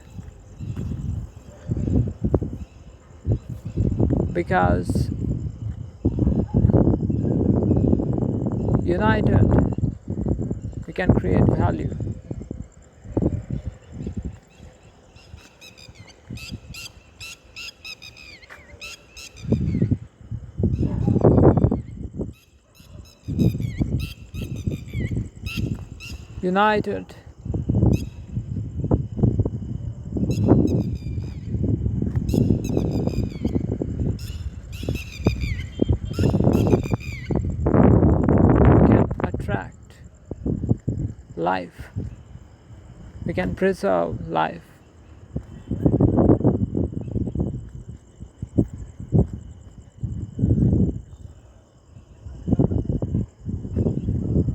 because united we can create value. United we can attract life, we can preserve life.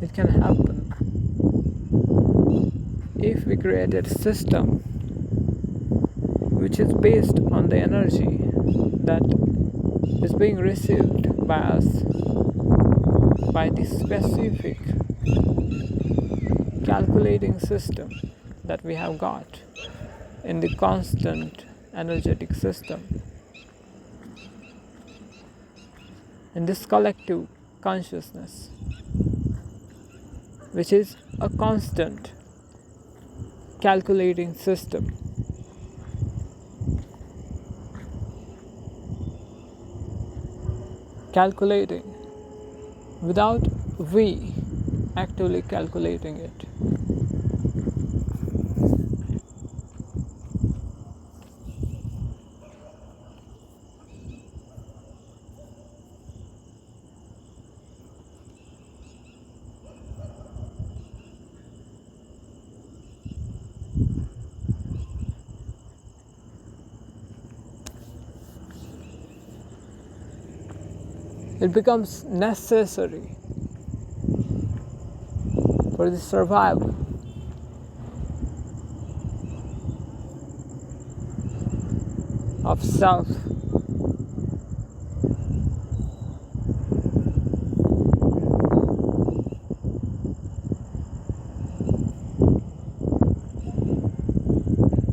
It can happen if we created a system which is based on the energy that is being received by us by the specific calculating system that we have got in the constant energetic system, in this collective consciousness, which is a constant calculating system. Calculating without we actively calculating it. It becomes necessary for the survival of self,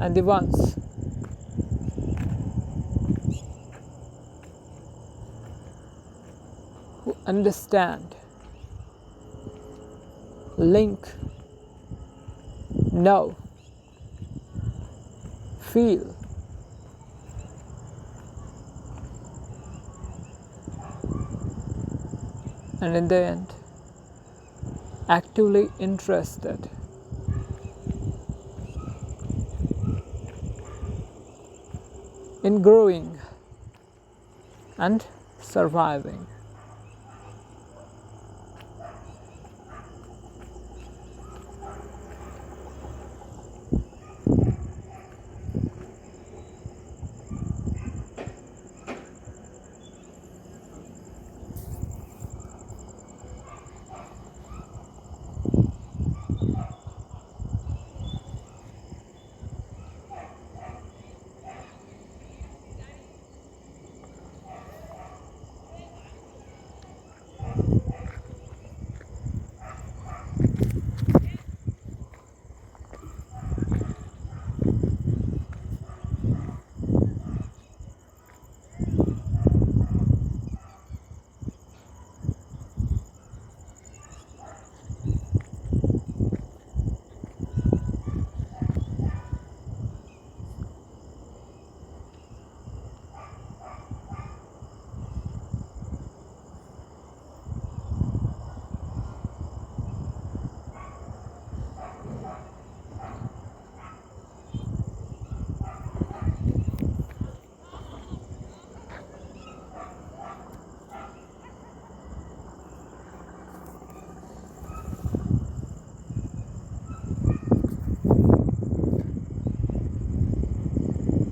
and the ones who understand, link, know, feel, and in the end, actively interested in growing and surviving.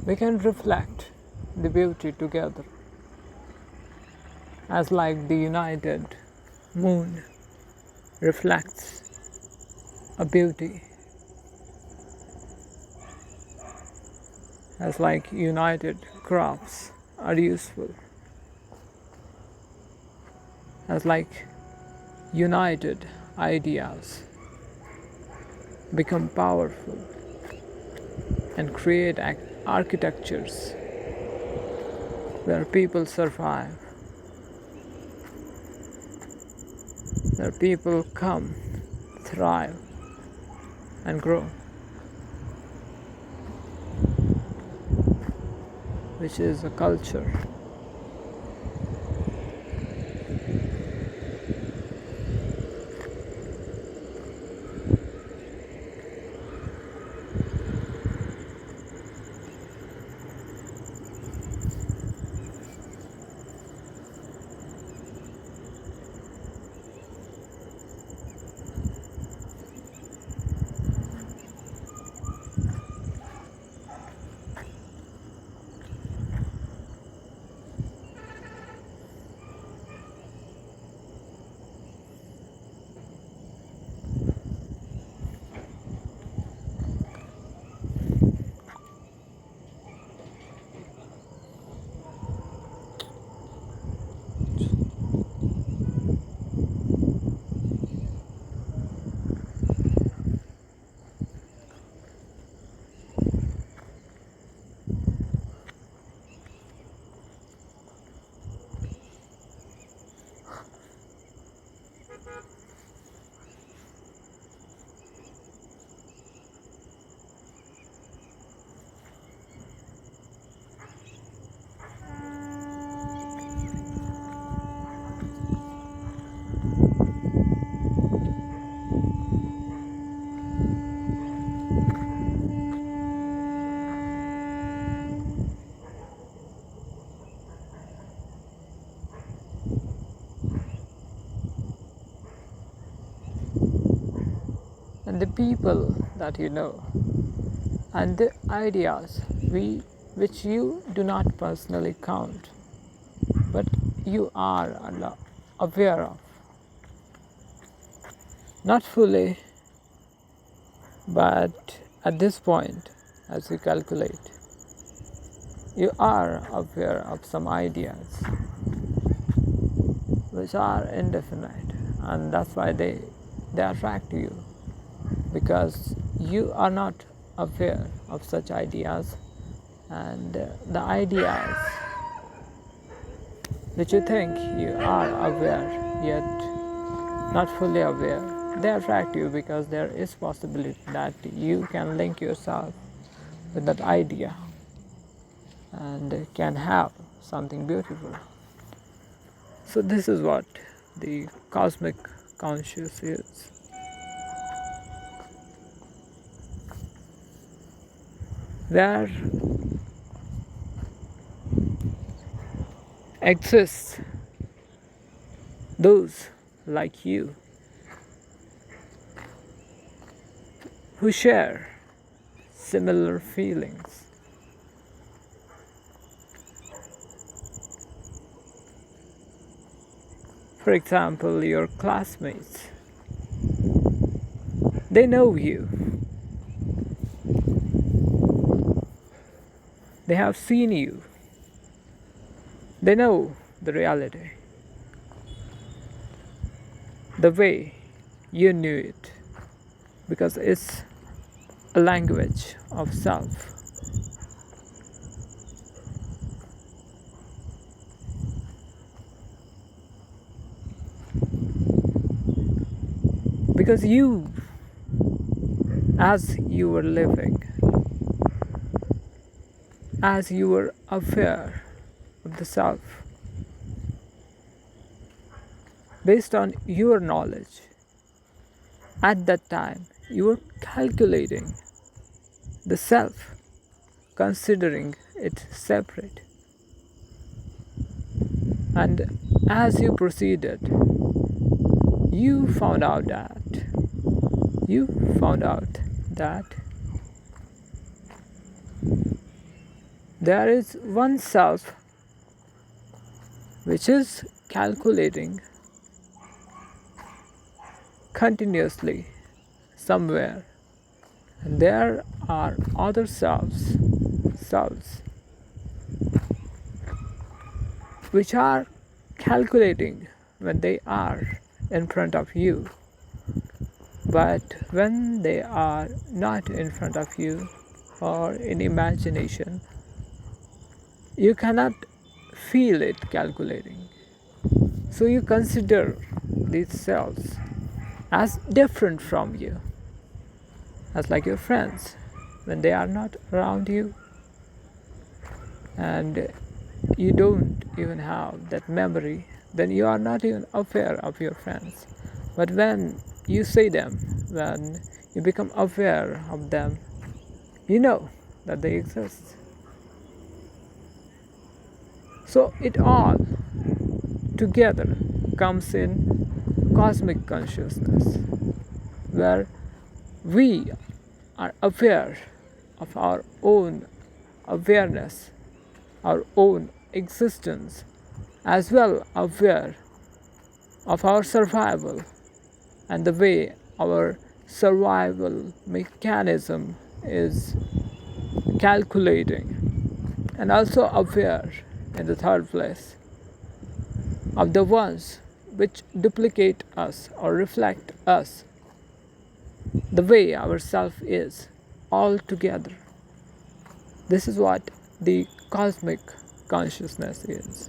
We can reflect the beauty together as like the united moon reflects a beauty, as like united crops are useful, as like united ideas become powerful and create architectures where people survive, where people come, thrive, and grow, which is a culture. And the people that you know, and the ideas which you do not personally count, but you are aware of, not fully, but at this point, as you calculate, you are aware of some ideas which are indefinite, and that's why they attract you, because you are not aware of such ideas, and the ideas which you think you are aware yet not fully aware, they attract you because there is possibility that you can link yourself with that idea and can have something beautiful. So this is what the cosmic conscious is. There exists those like you who share similar feelings. For example, your classmates, they know you, they have seen you, they know the reality, the way you knew it, because it's a language of self. Because you, as you were living, as you were aware of the self, based on your knowledge, at that time you were calculating the self, considering it separate. And as you proceeded, you found out that there is one self which is calculating continuously somewhere. And there are other selves which are calculating when they are in front of you. But when they are not in front of you or in imagination, you cannot feel it calculating. So you consider these selves as different from you, as like your friends. When they are not around you and you don't even have that memory, then you are not even aware of your friends. But when you see them, when you become aware of them, you know that they exist. So it all together comes in cosmic consciousness, where we are aware of our own awareness, our own existence, as well aware of our survival and the way our survival mechanism is calculating, and also aware in the third place of the ones which duplicate us or reflect us, the way our self is all together. This is what the cosmic consciousness is.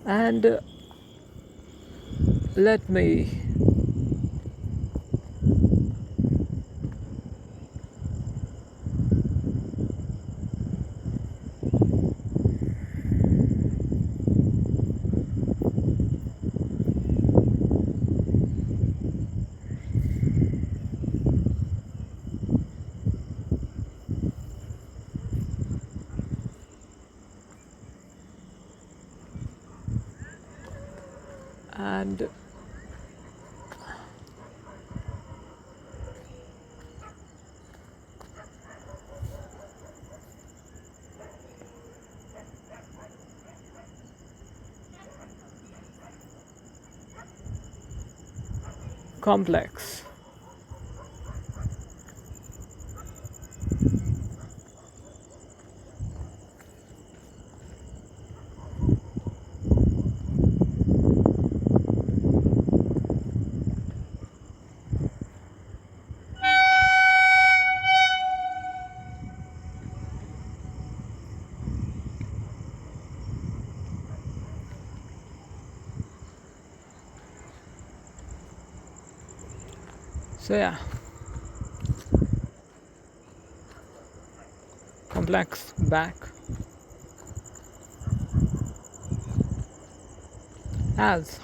And let me and complex. So yeah, complex back as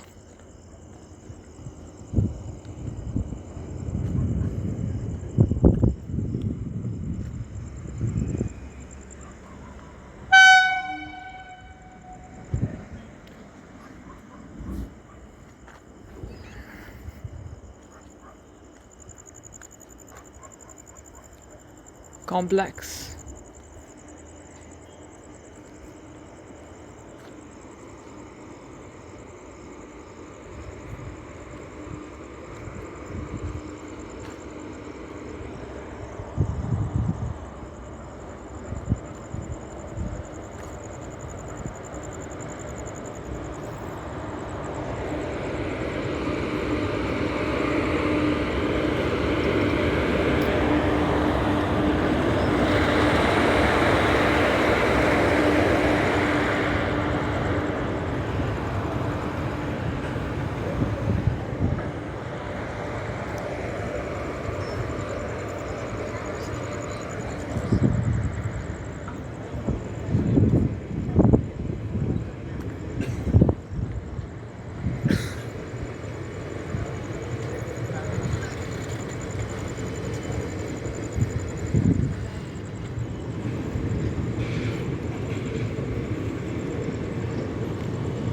complex.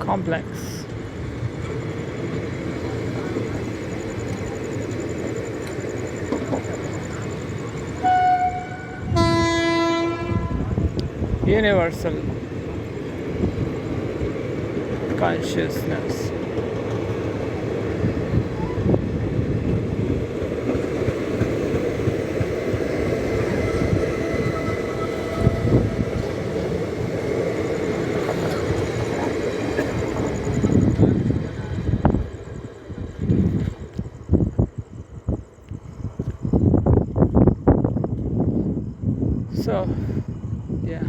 Complex. Universal consciousness. Yeah.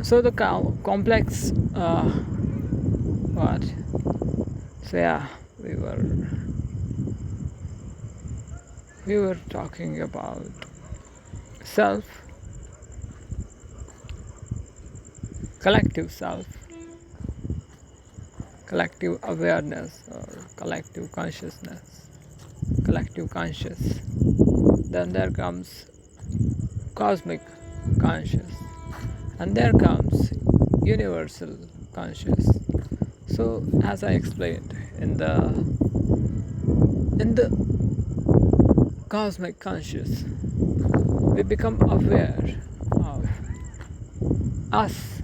So the complex what? So yeah, we were we were talking about self, collective self, collective awareness or collective consciousness, collective conscious. Then there comes cosmic conscious, and there comes universal conscious. So as I explained in the cosmic conscious, we become aware of us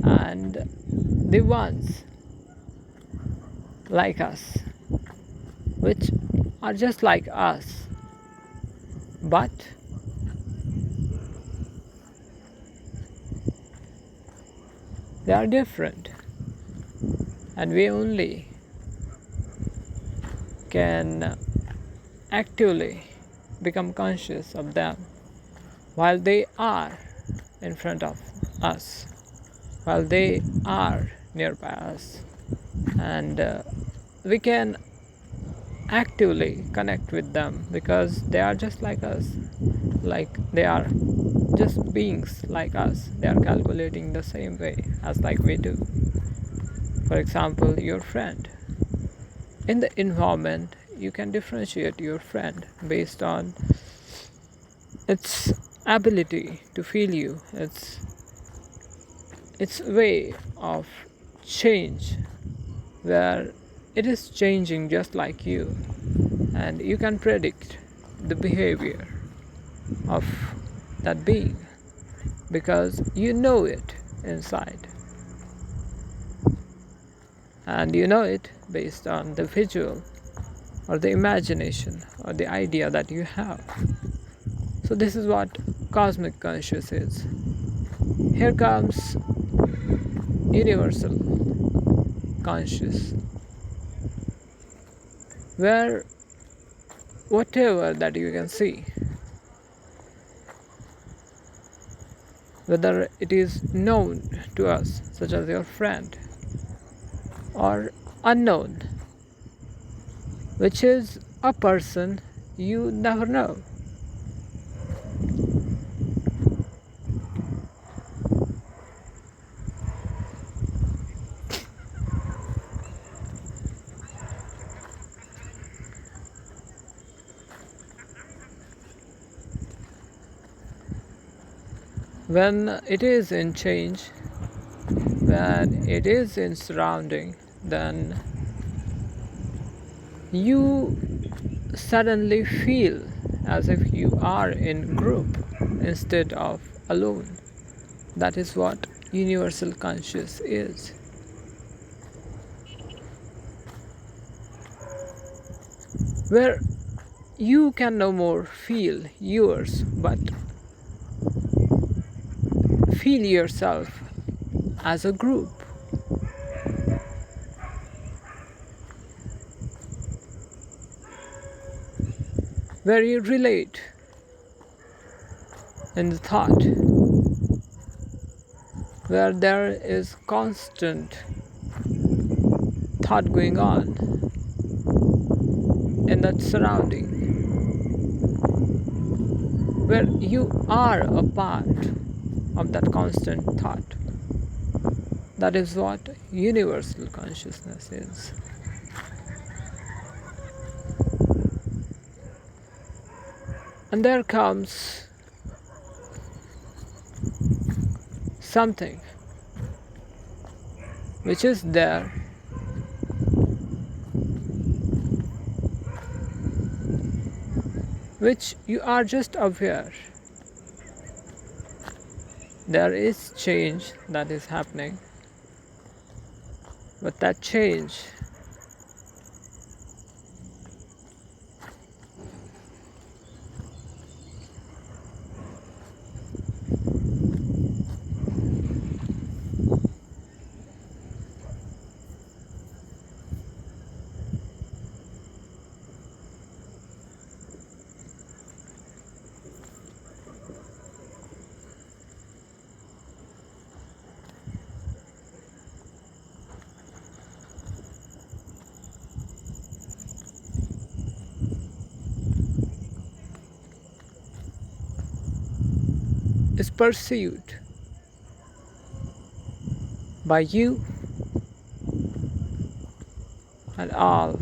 and the ones like us, which are just like us, but they are different, and we only can actively become conscious of them while they are in front of us, while they are nearby us, and we can actively connect with them because they are just like us, like they are just beings like us. They are calculating the same way as like we do. For example, your friend. In the environment, you can differentiate your friend based on its ability to feel you, its way of change, where it is changing just like you, and you can predict the behavior of that being because you know it inside, and you know it based on the visual or the imagination or the idea that you have. So this is what cosmic conscious is. Here comes universal conscious, where whatever that you can see, whether it is known to us, such as your friend, or unknown, which is a person you never know. When it is in change, when it is in surrounding, then you suddenly feel as if you are in group instead of alone. That is what universal conscious is. Where you can no more feel yours, but feel yourself as a group. Where you relate in the thought, where there is constant thought going on in that surrounding, where you are a part of that constant thought. That is what universal consciousness is. And there comes something which is there, which you are just aware. There is change that is happening, but that change is perceived by you and all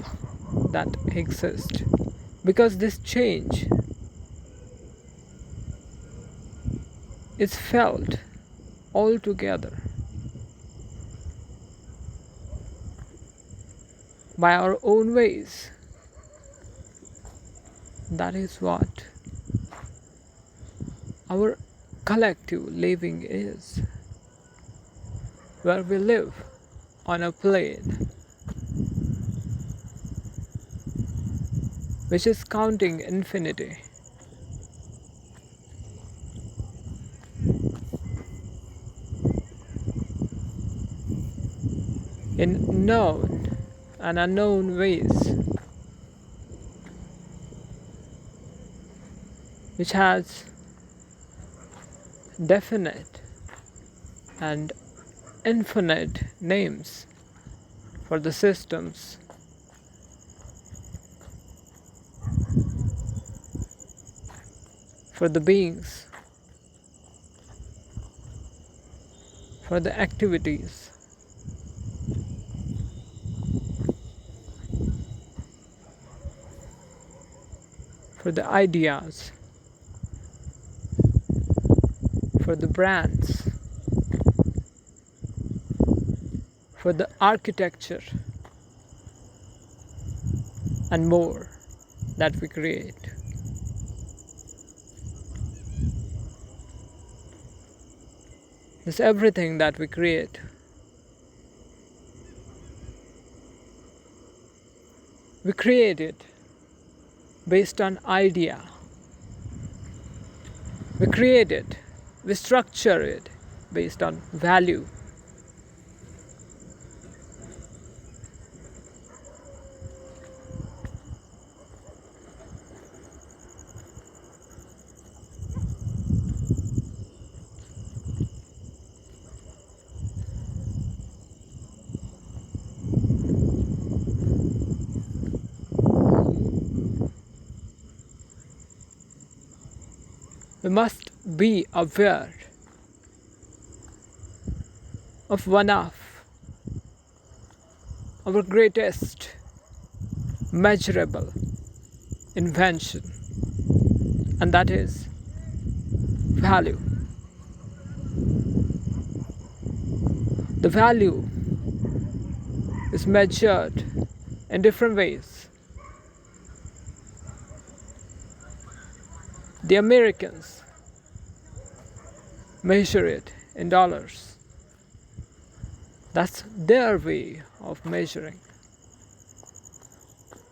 that exist. Because this change is felt altogether by our own ways. That is what our collective living is, where we live on a plane which is counting infinity. In known and unknown ways, which has definite and infinite names for the systems, for the beings, for the activities, for the ideas, for the brands, for the architecture, and more that we create. This everything that we create, we create it based on idea. We create it, we structure it based on value. We must be aware of one of our greatest measurable invention, and that is value. The value is measured in different ways. The Americans measure it in dollars. That's their way of measuring.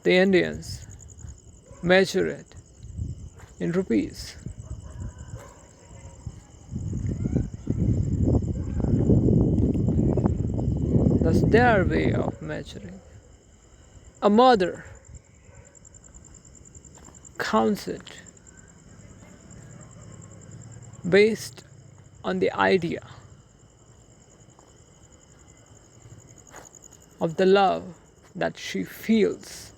The Indians measure it in rupees. That's their way of measuring. A mother counts it based on the idea of the love that she feels,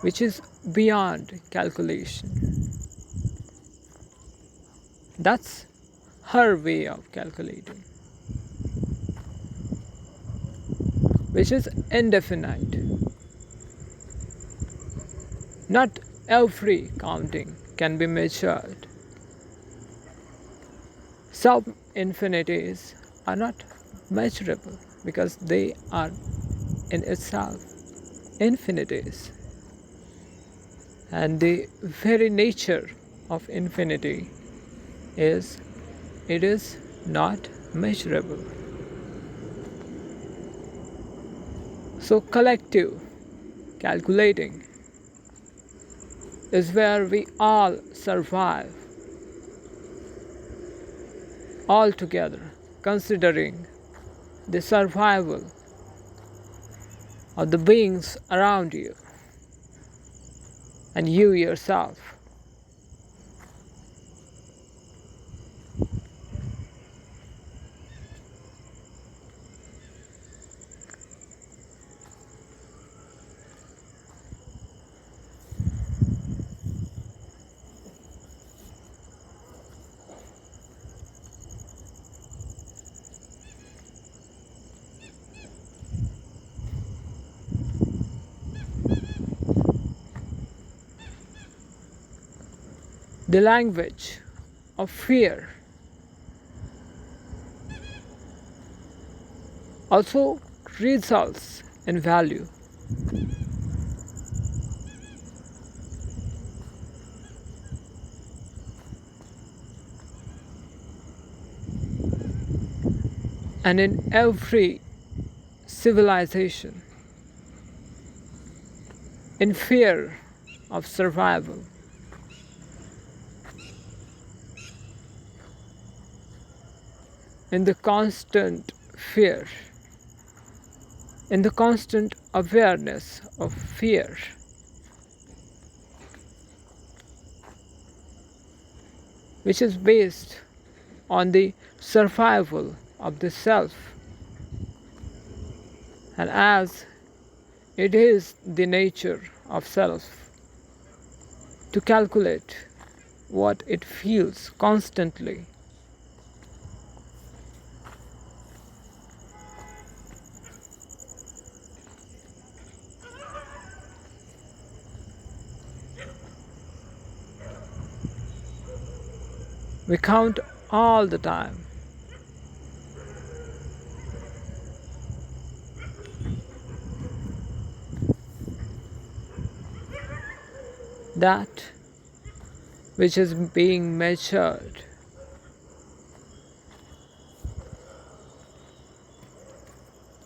which is beyond calculation. That's her way of calculating, which is indefinite. Not every counting can be measured. Some infinities are not measurable because they are in itself infinities. And the very nature of infinity is it is not measurable. So collective calculating is where we all survive all together, considering the survival of the beings around you and you yourself. The language of fear also results in value. And in every civilization, in fear of survival, in the constant fear, in the constant awareness of fear, which is based on the survival of the self. And as it is the nature of self to calculate what it feels constantly, we count all the time. That which is being measured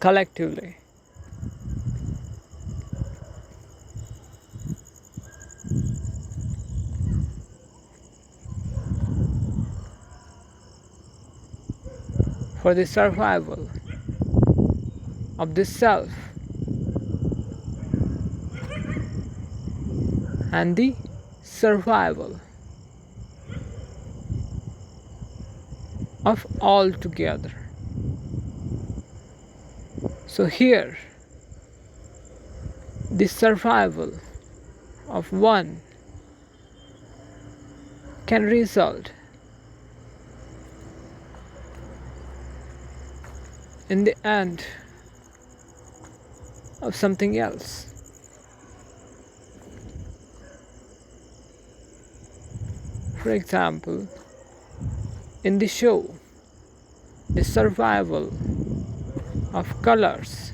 collectively. For the survival of the self and the survival of all together. So here, the survival of one can result in the end of something else. For example, in the show, the survival of colors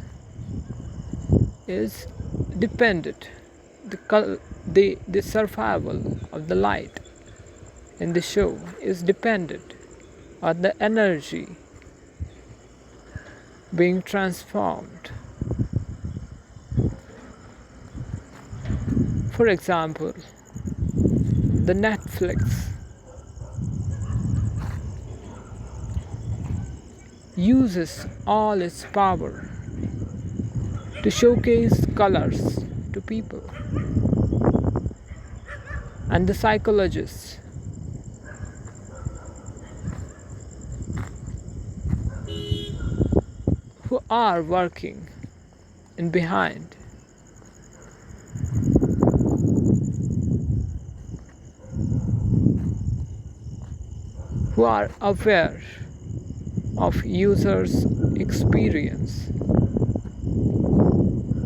is dependent. The survival of the light in the show is dependent on the energy being transformed. For example, the Netflix uses all its power to showcase colors to people, and the psychologists who are working in behind who are aware of users' experience.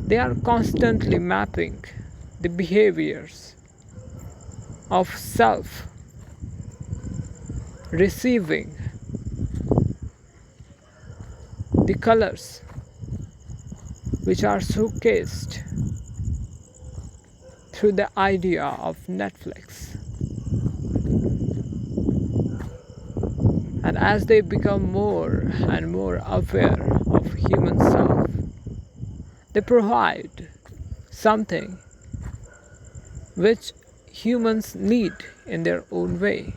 They are constantly mapping the behaviors of self receiving the colors which are showcased through the idea of Netflix. And as they become more and more aware of human self, they provide something which humans need in their own way,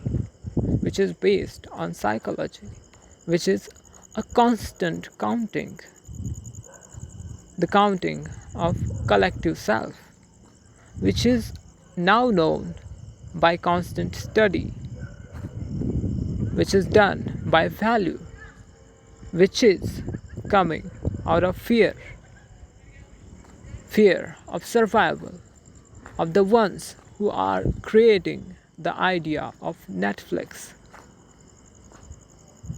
which is based on psychology, which is a constant counting, the counting of collective self, which is now known by constant study, which is done by value, which is coming out of fear of survival of the ones who are creating the idea of Netflix,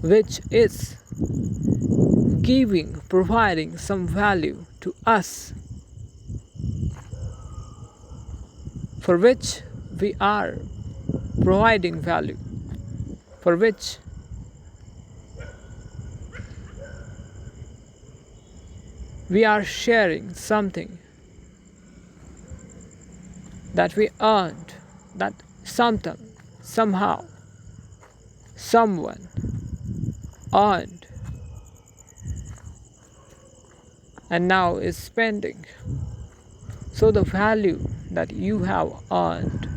which is providing some value to us, for which we are providing value, for which we are sharing something that we earned, that something, somehow, someone earned and now is spending. So the value that you have earned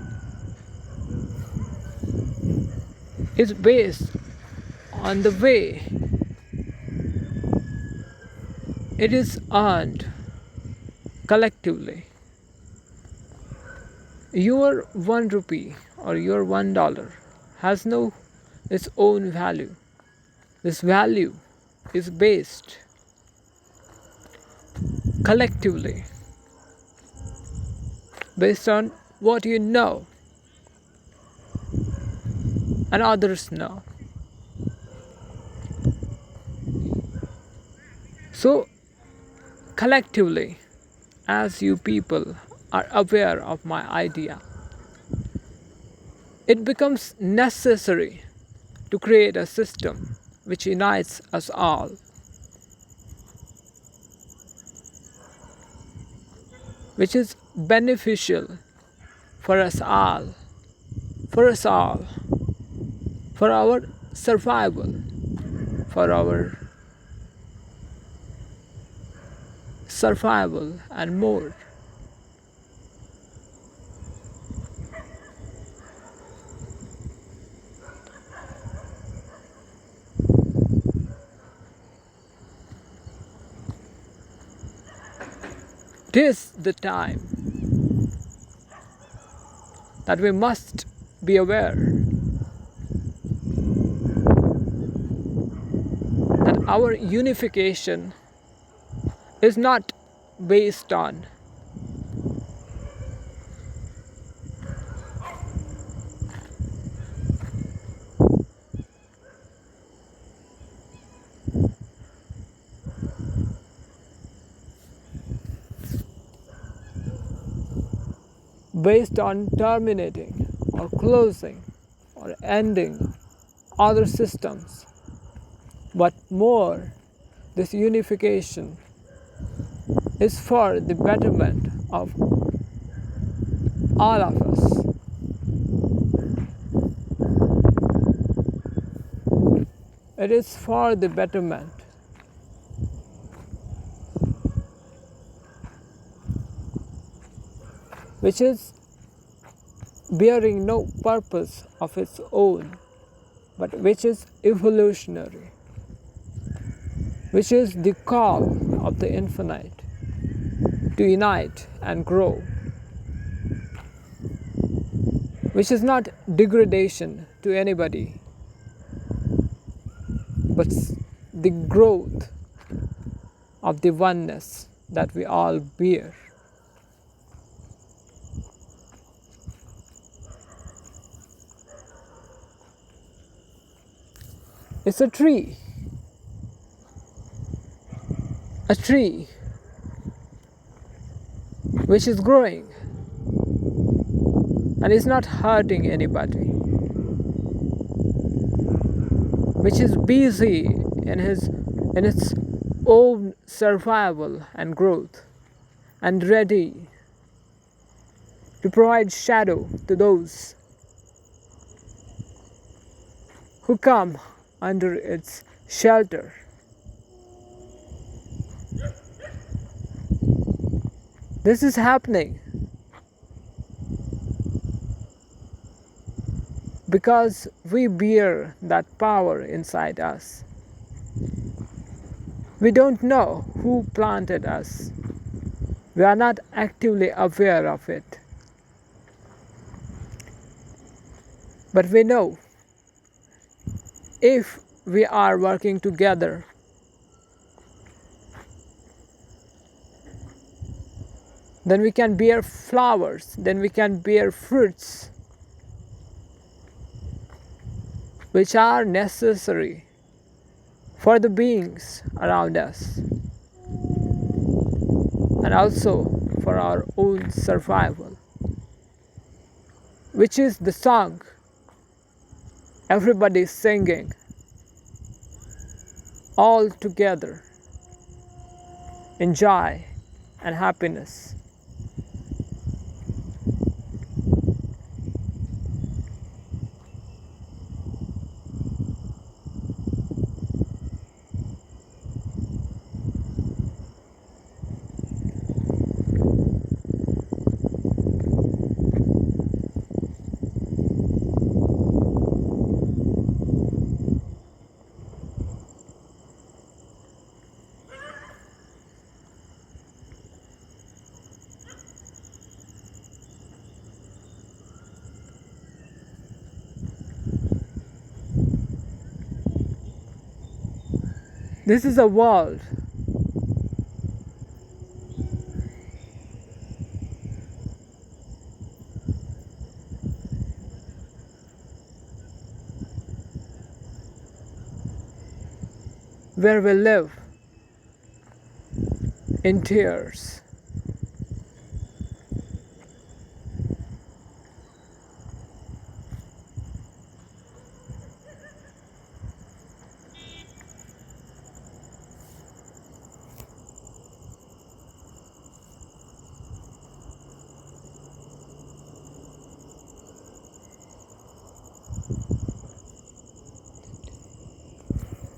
is based on the way it is earned collectively. Your 1 rupee or your $1 has no its own value. This value is based collectively based on what you know and others know. So collectively, as you people are aware of my idea, it becomes necessary to create a system which unites us all, which is beneficial for us all, for us all, for our survival, for our survival and more. It is the time that we must be aware that our unification is not based on terminating or closing or ending other systems, but more this unification is for the betterment of all of us. It is for the betterment. Which is bearing no purpose of its own, but which is evolutionary, which is the call of the infinite to unite and grow, which is not degradation to anybody, but the growth of the oneness that we all bear. It's a tree which is growing and is not hurting anybody, which is busy in its own survival and growth, and ready to provide shadow to those who come under its shelter. This is happening because we bear that power inside us. We don't know who planted us. We are not actively aware of it. But we know if we are working together, then we can bear flowers, then we can bear fruits which are necessary for the beings around us and also for our own survival, which is the song Everybody singing all together in joy and happiness. This is a world where we live in tears.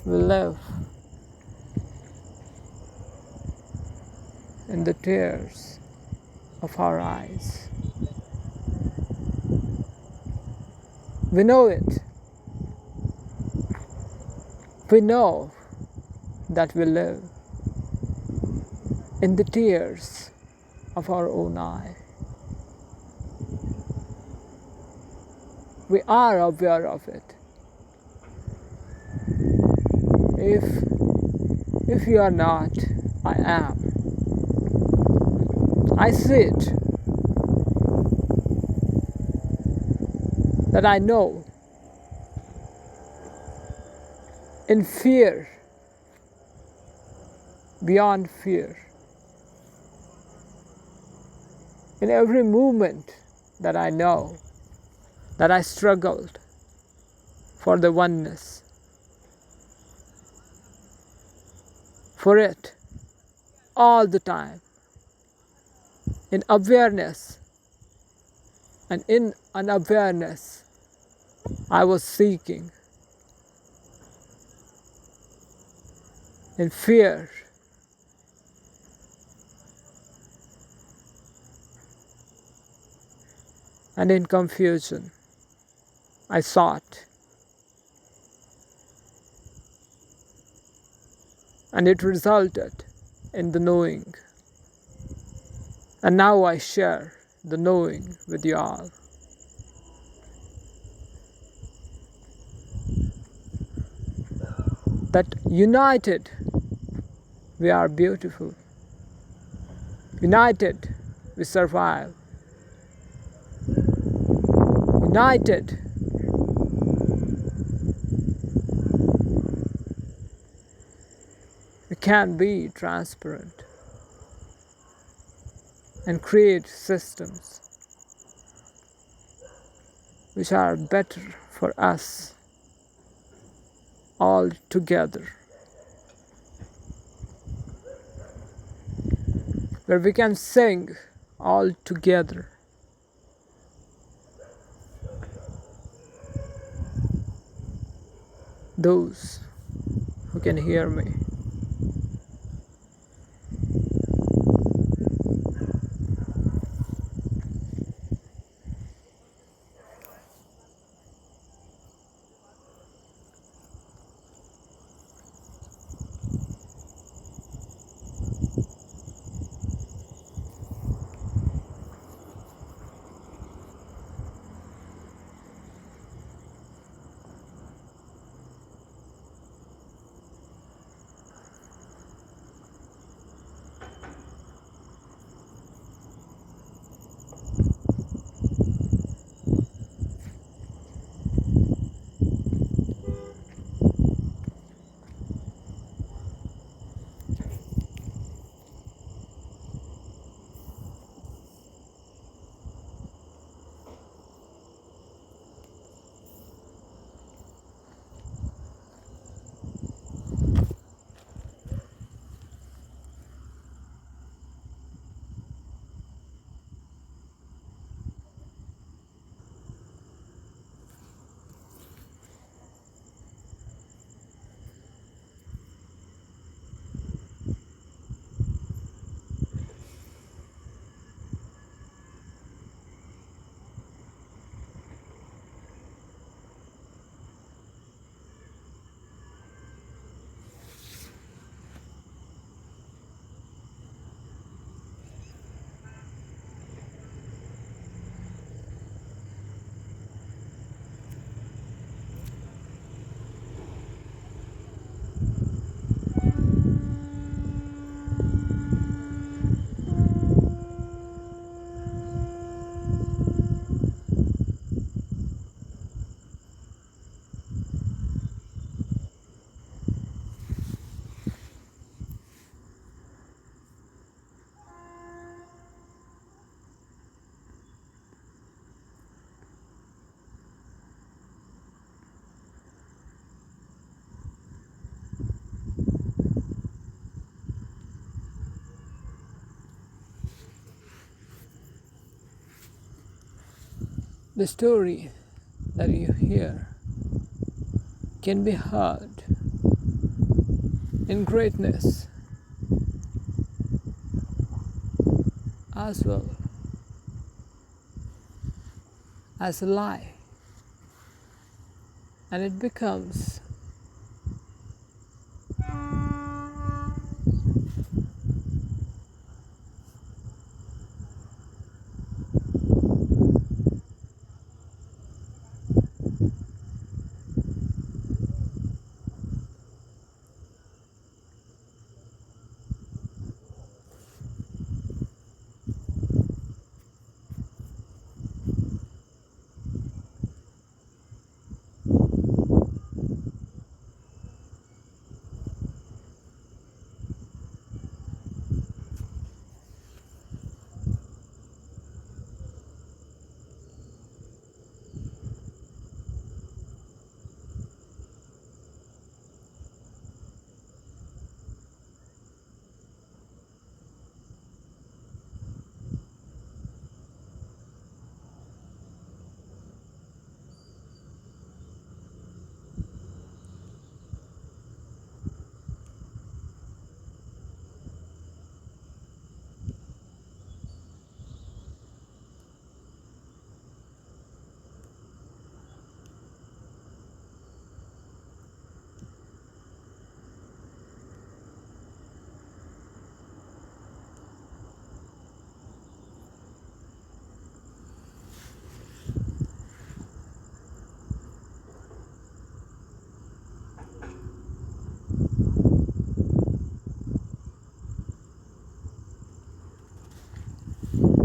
We live in the tears of our eyes. We know it. We know that we live in the tears of our own eye. We are aware of it. If you are not, I am. I see it. That I know in fear, beyond fear, in every movement that I know, that I struggled for the oneness, for it, all the time, in awareness, and in unawareness, I was seeking, in fear, and in confusion, I sought, and it resulted in the knowing. And now I share the knowing with you all. That united we are beautiful. United we survive. United we can be transparent and create systems which are better for us all together, where we can sing all together. Those who can hear me. The story that you hear can be heard in greatness as well as a lie, and it becomes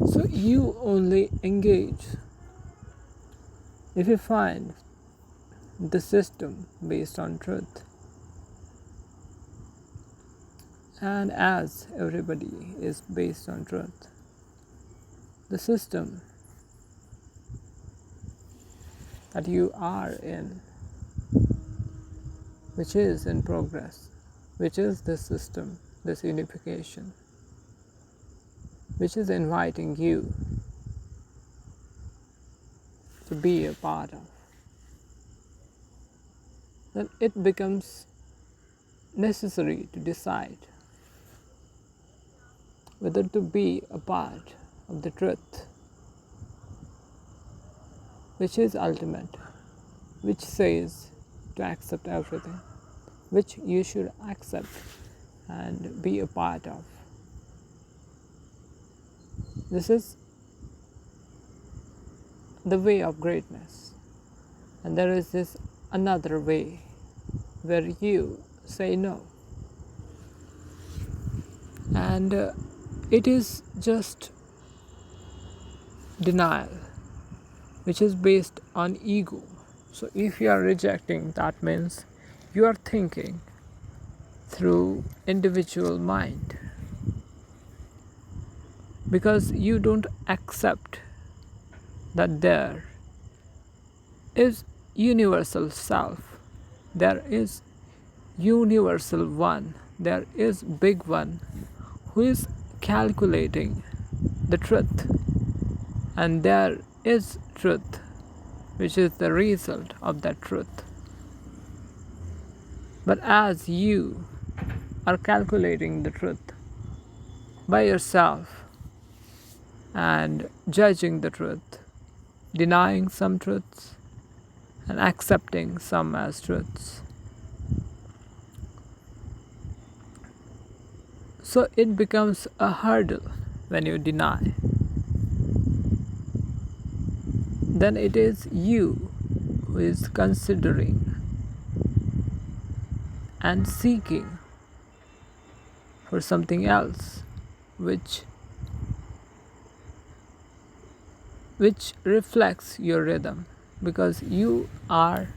so you only engage if you find the system based on truth. And as everybody is based on truth, the system that you are in, which is in progress, which is this system, this unification, which is inviting you to be a part of, then it becomes necessary to decide whether to be a part of the truth, which is ultimate, which says to accept everything, which you should accept and be a part of. This is the way of greatness. And there is this another way where you say no. And it is just denial, which is based on ego. So if you are rejecting, that means you are thinking through individual mind, because you don't accept that there is universal self, there is universal one, there is big one who is calculating the truth, and there is truth, which is the result of that truth. But as you are calculating the truth by yourself and judging the truth, denying some truths and accepting some as truths, so it becomes a hurdle when you deny. Then it is you who is considering and seeking for something else which reflects your rhythm, because you are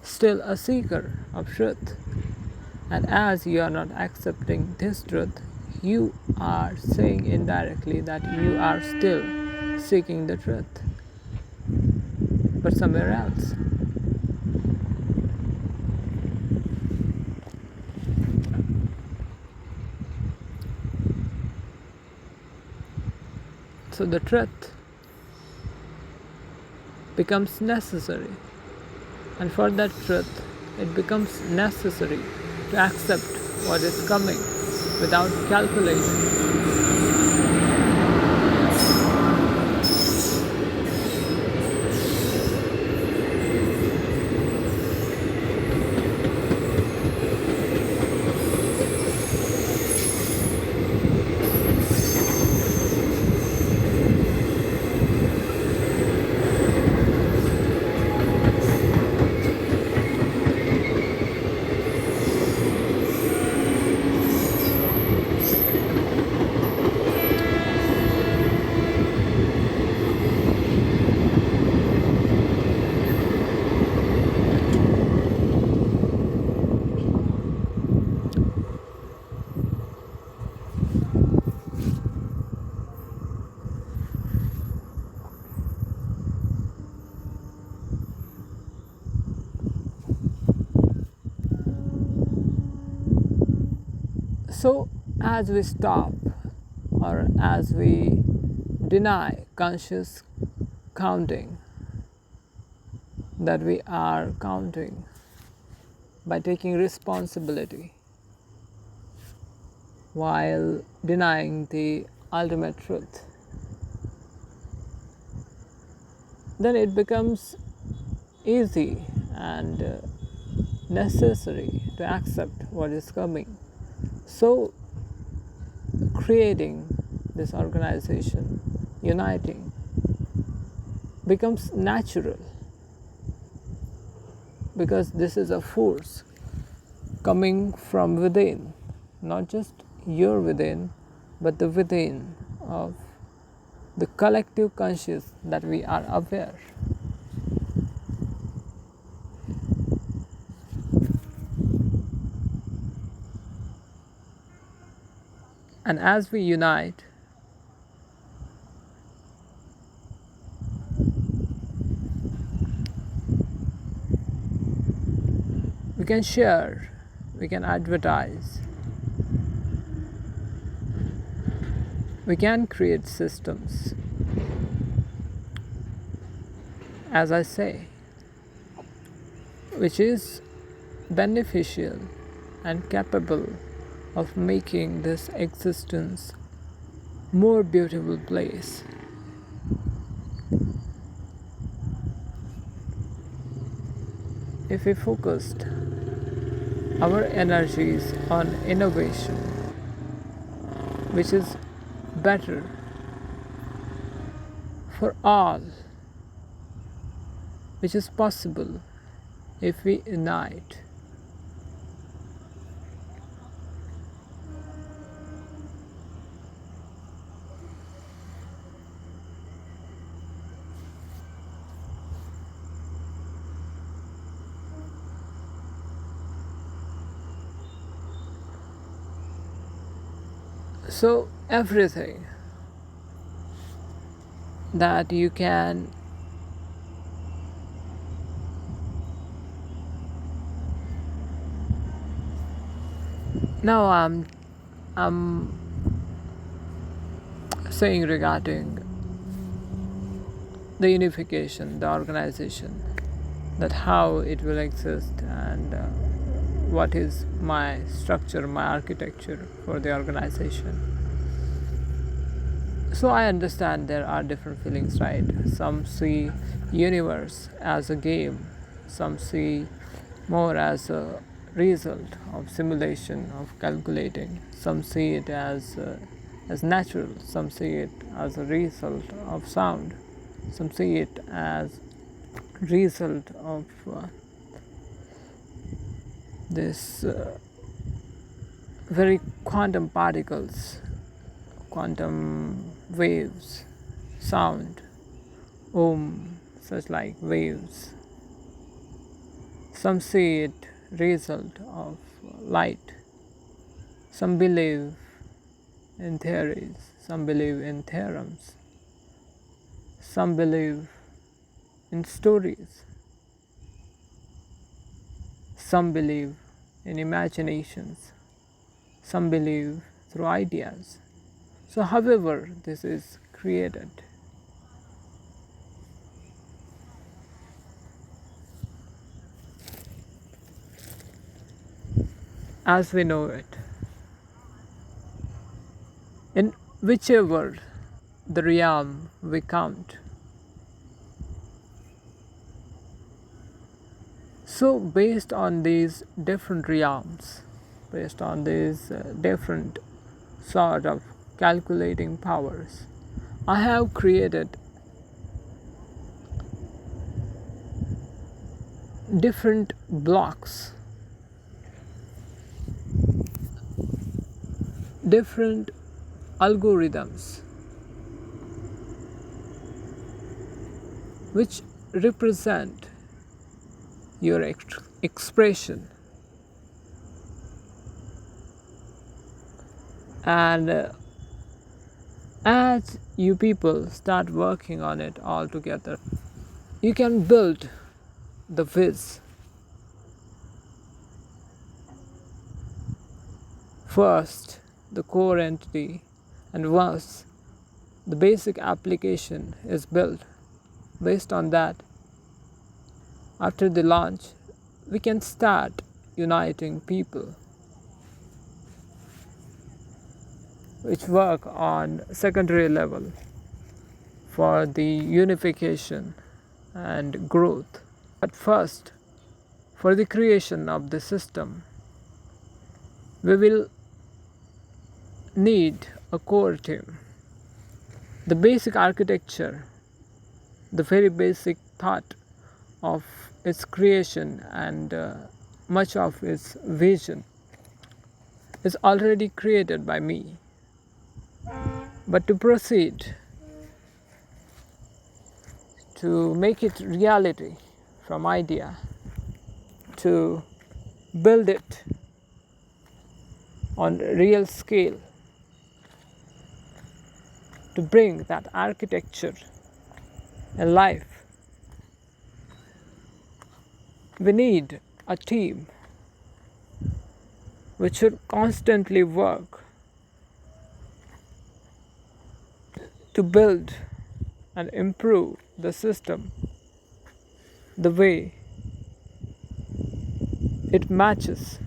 still a seeker of truth. And as you are not accepting this truth, you are saying indirectly that you are still seeking the truth, but somewhere else. So the truth becomes necessary. And for that truth, it becomes necessary to accept what is coming without calculation. So, as we stop or as we deny conscious counting, that we are counting by taking responsibility while denying the ultimate truth, then it becomes easy and necessary to accept what is coming. So, creating this organization, uniting, becomes natural because this is a force coming from within, not just your within, but the within of the collective conscious that we are aware. And as we unite, we can share, we can advertise, we can create systems, as I say, which is beneficial and capable of making this existence more beautiful place. If we focused our energies on innovation, which is better for all, which is possible if we unite. So, everything that you can now I'm saying regarding the unification, the organization, that how it will exist and what is my structure, my architecture for the organization. So I understand there are different feelings, right? Some see universe as a game, some see more as a result of simulation, of calculating. Some see it as natural, some see it as a result of sound, some see it as result of this very quantum particles, quantum waves, sound, such like waves. Some see it result of light. Some believe in theories, some believe in theorems, some believe in stories, some believe in imaginations, some believe through ideas. So, however, this is created, as we know it, in whichever the realm we count. So, based on these different realms, based on these different sort of calculating powers, I have created different blocks, different algorithms which represent your expression. And as you people start working on it all together, you can build the viz. First, the core entity, and once the basic application is built, based on that, after the launch, we can start uniting people which work on secondary level for the unification and growth. But first, for the creation of the system, we will need a core team. The basic architecture, the very basic thought of its creation and much of its vision is already created by me. But to proceed, to make it reality from idea, to build it on real scale, to bring that architecture alive, we need a team which should constantly work to build and improve the system the way it matches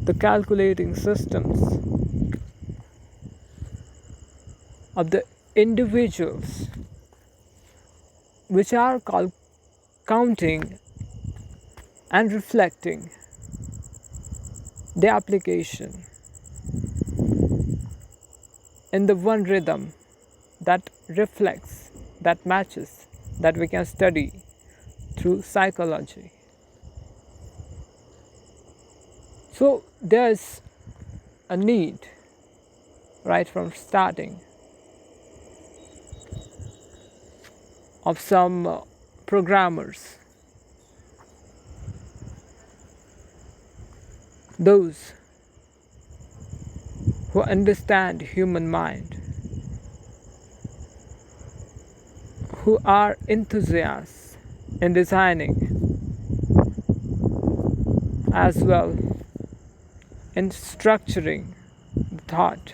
the calculating systems of the individuals which are counting and reflecting the application in the one rhythm that reflects, that matches, that we can study through psychology. So there's a need right from starting of some programmers, those who understand human mind, who are enthusiasts in designing as well in structuring the thought.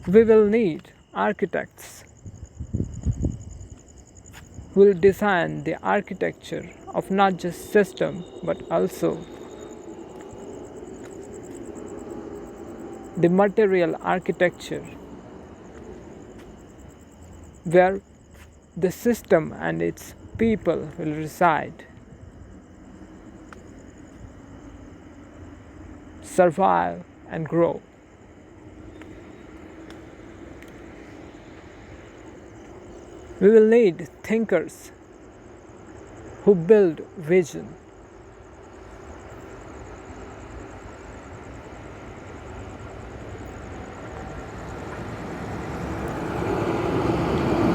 We will need architects who will design the architecture of not just system but also the material architecture where the system and its people will reside, survive and grow. We will need thinkers who build vision.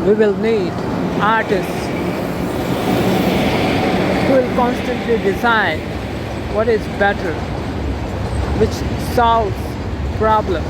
We will need artists who will constantly design what is better, which solves problems.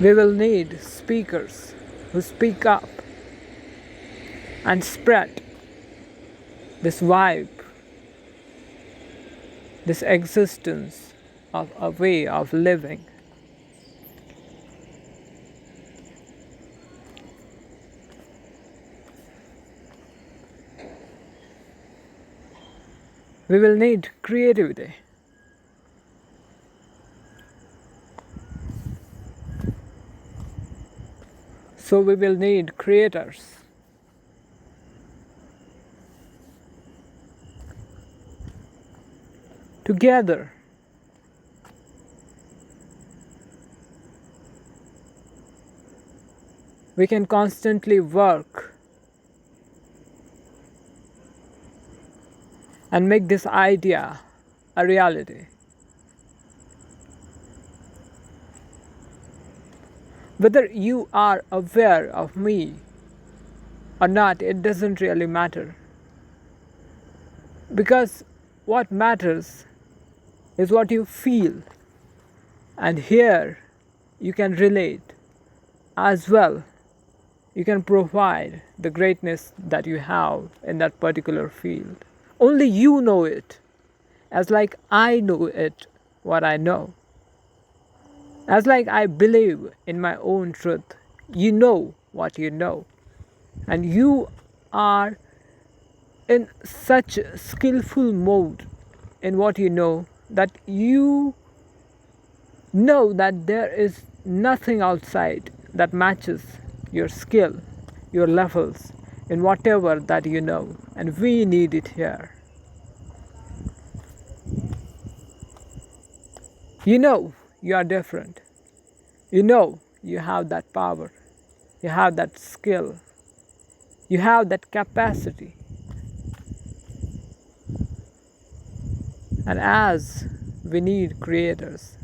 We will need speakers who speak up and spread this vibe, this existence of a way of living. We will need creativity. So we will need creators. Together, we can constantly work and make this idea a reality. Whether you are aware of me or not, it doesn't really matter. Because what matters is what you feel. And here you can relate as well. You can provide the greatness that you have in that particular field. Only you know it, as like I know it, what I know. As like I believe in my own truth, you know what you know. And you are in such skillful mode in what you know that you know that there is nothing outside that matches your skill, your levels in whatever that you know. And we need it here. You know you are different. You know you have that power. You have that skill. You have that capacity. And as we need creators,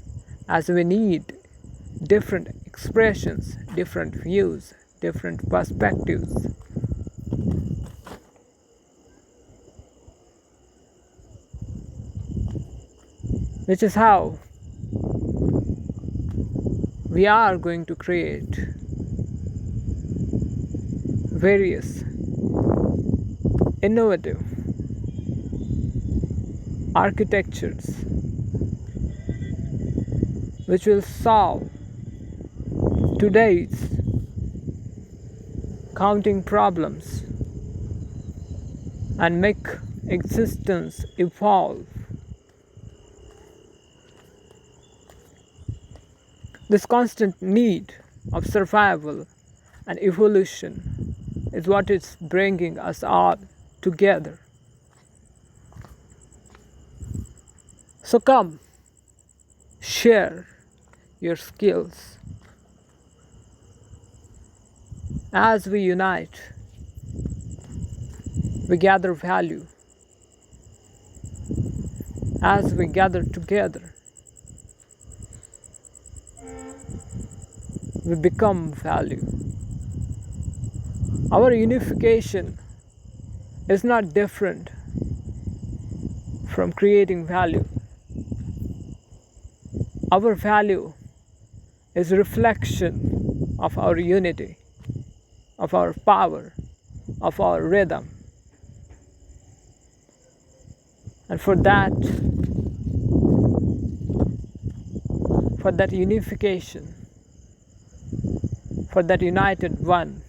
as we need different expressions, different views, different perspectives, which is how we are going to create various innovative architectures which will solve today's counting problems and make existence evolve. This constant need of survival and evolution is what is bringing us all together. So come, share your skills. As we unite, we gather value. As we gather together, we become value. Our unification is not different from creating value. Our value is a reflection of our unity, of our power, of our rhythm. And for that unification, for that united one,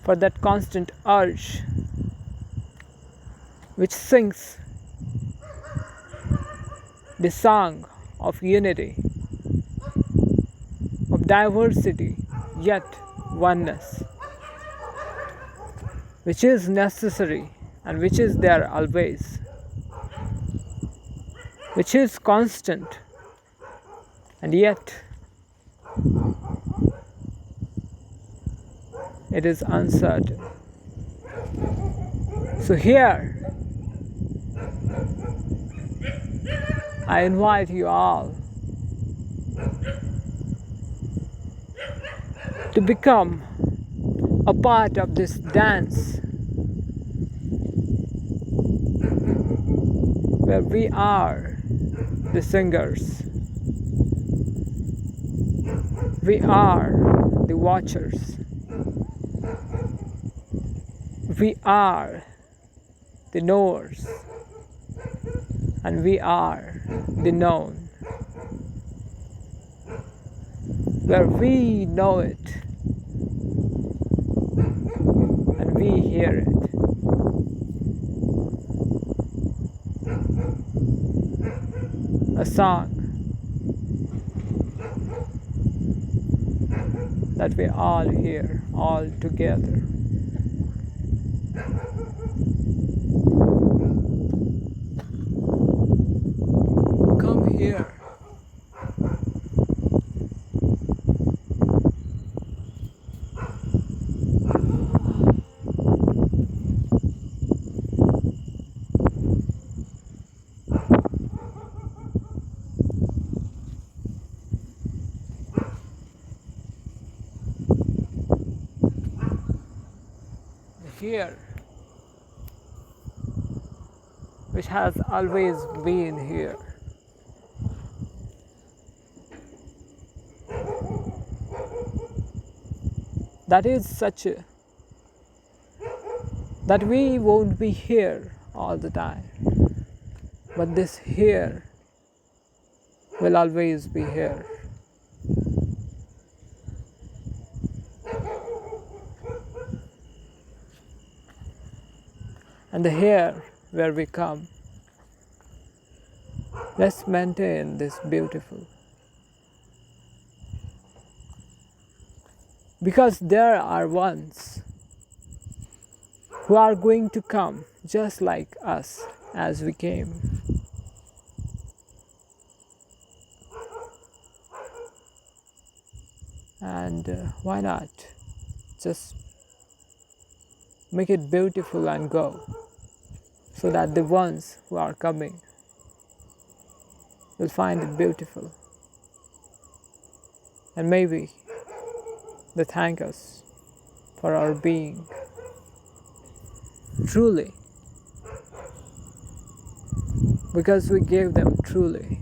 for that constant urge which sings the song of unity, of diversity, yet oneness, which is necessary and which is there always, which is constant and yet it is uncertain. So here I invite you all to become a part of this dance where we are the singers. We are the watchers. We are the knowers. And we are the known. Where we know it and we hear it. A song that we all hear all together. Come here. Here, which has always been here. That is such a, that we won't be here all the time, but this here will always be here. And the here where we come, let's maintain this beautiful. Because there are ones who are going to come just like us as we came. And why not just make it beautiful and go, so that the ones who are coming will find it beautiful. And maybe they thank us for our being. Truly. Because we gave them truly.